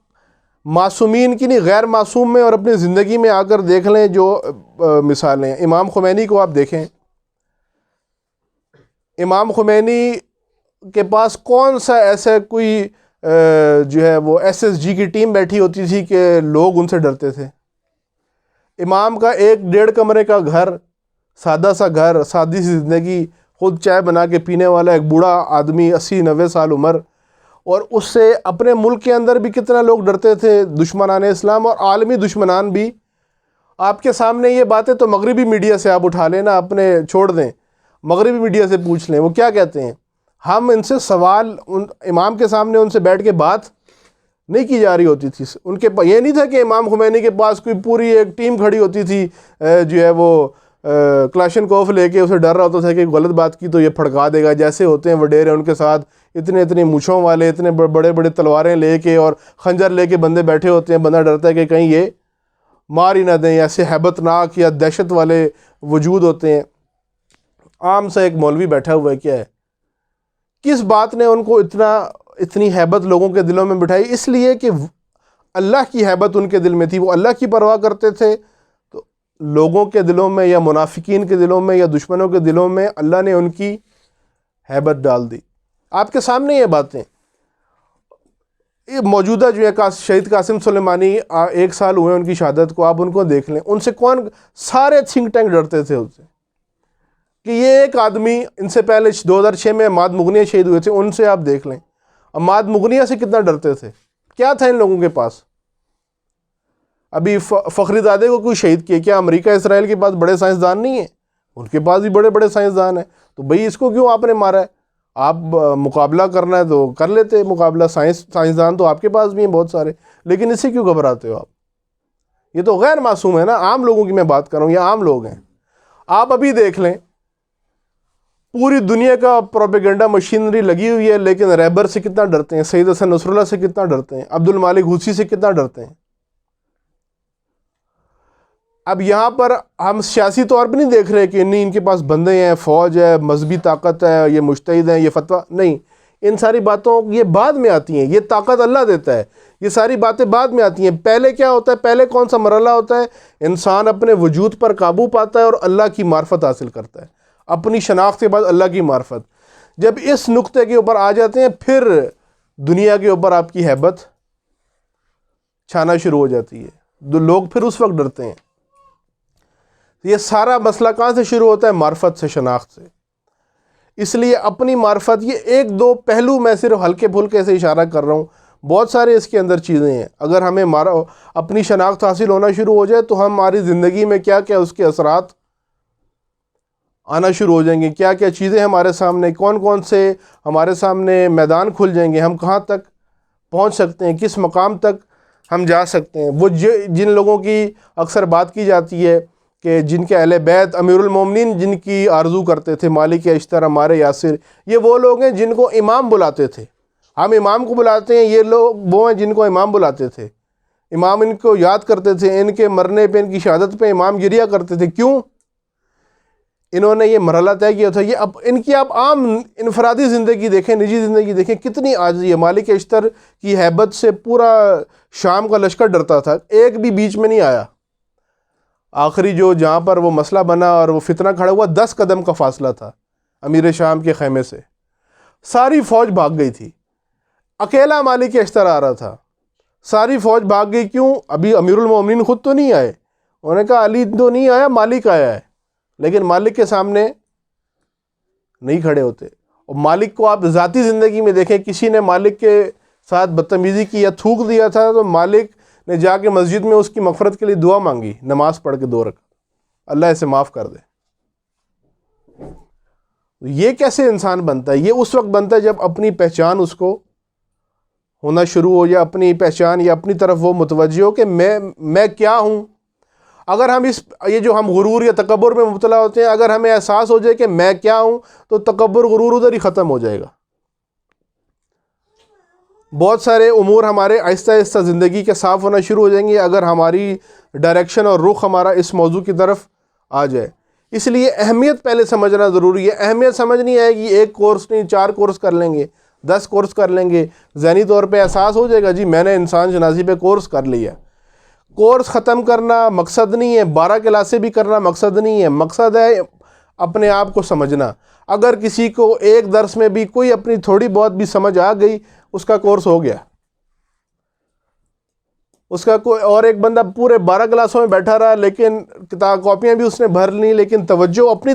معصومین کی نہیں، غیر معصوم میں اور اپنی زندگی میں آ کر دیکھ لیں جو مثالیں ہیں۔ امام خمینی کو آپ دیکھیں، امام خمینی کے پاس کون سا ایسا کوئی جو ہے وہ SSG کی ٹیم بیٹھی ہوتی تھی کہ لوگ ان سے ڈرتے تھے؟ امام کا 1-1.5 کمرے کا گھر، سادہ سا گھر، سادی سی زندگی، خود چائے بنا کے پینے والا ایک بوڑھا آدمی 80-90 سال عمر، اور اس سے اپنے ملک کے اندر بھی کتنا لوگ ڈرتے تھے، دشمنان اسلام اور عالمی دشمنان بھی۔ آپ کے سامنے یہ باتیں تو مغربی میڈیا سے آپ اٹھا لیں نا، اپنے چھوڑ دیں، مغربی میڈیا سے پوچھ لیں وہ کیا کہتے ہیں۔ ہم ان سے سوال، امام کے سامنے ان سے بیٹھ کے بات نہیں کی جا رہی ہوتی تھی۔ ان کے یہ نہیں تھا کہ امام خمینی کے پاس کوئی پوری ایک ٹیم کھڑی ہوتی تھی جو ہے وہ کلاشن کوف لے کے اسے ڈر رہا ہوتا تھا کہ غلط بات کی تو یہ پھڑکا دے گا۔ جیسے ہوتے ہیں وڈیرے، ان کے ساتھ اتنے مونچھوں والے، اتنے بڑے بڑے تلواریں لے کے اور خنجر لے کے بندے بیٹھے ہوتے ہیں، بندہ ڈرتا ہے کہ کہیں یہ مار ہی نہ دیں۔ ایسے ہیبت ناک یا دہشت والے وجود ہوتے ہیں۔ عام سا ایک مولوی بیٹھا ہوا ہے، کیا ہے؟ کس بات نے ان کو اتنی ہیبت لوگوں کے دلوں میں بٹھائی؟ اس لیے کہ اللہ کی ہیبت ان کے دل میں تھی، وہ اللہ کی پرواہ کرتے تھے۔ تو لوگوں کے دلوں میں یا منافقین کے دلوں میں یا دشمنوں کے دلوں میں اللہ نے ان کی ہیبت ڈال دی۔ آپ کے سامنے یہ باتیں، یہ موجودہ جو ہے شہید قاسم سلیمانی، 1 سال ہوئے ان کی شہادت کو، آپ ان کو دیکھ لیں، ان سے سارے تھنک ٹینک ڈرتے تھے ان سے، کہ یہ ایک آدمی، ان سے پہلے 2006 میں عماد مغنیہ شہید ہوئے تھے، ان سے آپ دیکھ لیں عماد مغنیہ سے کتنا ڈرتے تھے۔ کیا تھا ان لوگوں کے پاس؟ ابھی فخری زادے کو کوئی شہید کیا؟ کیا امریکہ اسرائیل کے پاس بڑے سائنسدان نہیں ہیں؟ ان کے پاس بھی بڑے بڑے سائنسدان ہیں۔ تو بھئی اس کو کیوں آپ نے مارا ہے؟ آپ مقابلہ کرنا ہے تو کر لیتے مقابلہ، سائنسدان تو آپ کے پاس بھی ہیں بہت سارے، لیکن اس سے کیوں گھبراتے ہو آپ؟ یہ تو غیر معصوم ہے نا، عام لوگوں کی میں بات کر رہا ہوں، یہ عام لوگ ہیں۔ آپ ابھی دیکھ لیں، پوری دنیا کا پروپیگنڈا مشینری لگی ہوئی ہے، لیکن رہبر سے کتنا ڈرتے ہیں، سید حسن نصر اللہ سے کتنا ڈرتے ہیں، عبد المالک حوثی سے کتنا ڈرتے ہیں۔ اب یہاں پر ہم سیاسی طور پہ نہیں دیکھ رہے کہ نہیں ان کے پاس بندے ہیں، فوج ہے، مذہبی طاقت ہے، یہ مجتہد ہیں، یہ فتویٰ، نہیں، ان ساری باتوں یہ بعد میں آتی ہیں، یہ طاقت اللہ دیتا ہے، یہ ساری باتیں بعد میں آتی ہیں۔ پہلے کیا ہوتا ہے؟ پہلے کون سا مرحلہ ہوتا ہے؟ انسان اپنے وجود پر قابو پاتا ہے اور اللہ کی معرفت حاصل کرتا ہے، اپنی شناخت کے بعد اللہ کی معرفت۔ جب اس نقطے کے اوپر آ جاتے ہیں پھر دنیا کے اوپر آپ کی ہیبت چھانا شروع ہو جاتی ہے، لوگ پھر اس وقت ڈرتے ہیں۔ یہ سارا مسئلہ کہاں سے شروع ہوتا ہے؟ معرفت سے، شناخت سے۔ اس لیے اپنی معرفت، یہ 1-2 پہلو میں صرف ہلکے پھلکے سے اشارہ کر رہا ہوں، بہت سارے اس کے اندر چیزیں ہیں۔ اگر ہمیں اپنی شناخت حاصل ہونا شروع ہو جائے تو ہماری زندگی میں کیا کیا اس کے اثرات آنا شروع ہو جائیں گے، کیا کیا چیزیں ہمارے سامنے، کون کون سے ہمارے سامنے میدان کھل جائیں گے، ہم کہاں تک پہنچ سکتے ہیں، کس مقام تک ہم جا سکتے ہیں۔ وہ جن لوگوں کی اکثر بات کی جاتی ہے کہ جن کے اہل بیت امیر المومنین جن کی آرزو کرتے تھے، مالک اشتر عمار یاسر، یہ وہ لوگ ہیں جن کو امام بلاتے تھے۔ ہم امام کو بلاتے ہیں، یہ لوگ وہ ہیں جن کو امام بلاتے تھے، امام ان کو یاد کرتے تھے، ان کے مرنے پہ، ان کی شہادت پہ امام گریہ کرتے تھے۔ کیوں؟ انہوں نے یہ مرحلہ طے کیا تھا. یہ اب ان کی آپ عام انفرادی زندگی دیکھیں, نجی زندگی دیکھیں, کتنی عاجزی ہے. مالک اشتر کی ہیبت سے پورا شام کا لشکر ڈرتا تھا, ایک بھی بیچ میں نہیں آیا. آخری جہاں پر وہ مسئلہ بنا اور وہ فتنہ کھڑا ہوا, 10 قدم کا فاصلہ تھا امیر شام کے خیمے سے. ساری فوج بھاگ گئی تھی, اکیلا مالک اشتر آ رہا تھا. ساری فوج بھاگ گئی. کیوں؟ ابھی امیر المومنین خود تو نہیں آئے. انہوں نے کہا علی تو نہیں آیا, مالک آیا ہے. لیکن مالک کے سامنے نہیں کھڑے ہوتے. اور مالک کو آپ ذاتی زندگی میں دیکھیں, کسی نے مالک کے ساتھ بدتمیزی کی یا تھوک دیا تھا تو مالک نے جا کے مسجد میں اس کی مغفرت کے لیے دعا مانگی, نماز پڑھ کے 2 رکعت, اللہ اسے معاف کر دے. یہ کیسے انسان بنتا ہے؟ یہ اس وقت بنتا ہے جب اپنی پہچان اس کو ہونا شروع ہو, یا اپنی پہچان یا اپنی طرف وہ متوجہ ہو کہ میں کیا ہوں. اگر ہم یہ جو ہم غرور یا تکبر میں مبتلا ہوتے ہیں, اگر ہمیں احساس ہو جائے کہ میں کیا ہوں, تو تکبر غرور ادھر ہی ختم ہو جائے گا. بہت سارے امور ہمارے آہستہ آہستہ زندگی کے صاف ہونا شروع ہو جائیں گے اگر ہماری ڈائریکشن اور رخ ہمارا اس موضوع کی طرف آ جائے. اس لیے اہمیت پہلے سمجھنا ضروری ہے. اہمیت سمجھنی ہے کہ 1 کورس نہیں 4 کورس کر لیں گے, 10 کورس کر لیں گے, ذہنی طور پہ احساس ہو جائے گا جی میں نے انسان شناسی پہ کورس کر لیا. کورس ختم کرنا مقصد نہیں ہے, 12 کلاسیں بھی کرنا مقصد نہیں ہے. مقصد ہے اپنے آپ کو سمجھنا. اگر کسی کو ایک درس میں بھی کوئی اپنی تھوڑی بہت بھی سمجھ آ گئی, اس کا کورس ہو گیا. اس کا کوئی اور ایک بندہ پورے 12 کلاسوں میں بیٹھا رہا, لیکن کتاب کاپیاں بھی اس نے بھر لیں, لیکن توجہ اپنی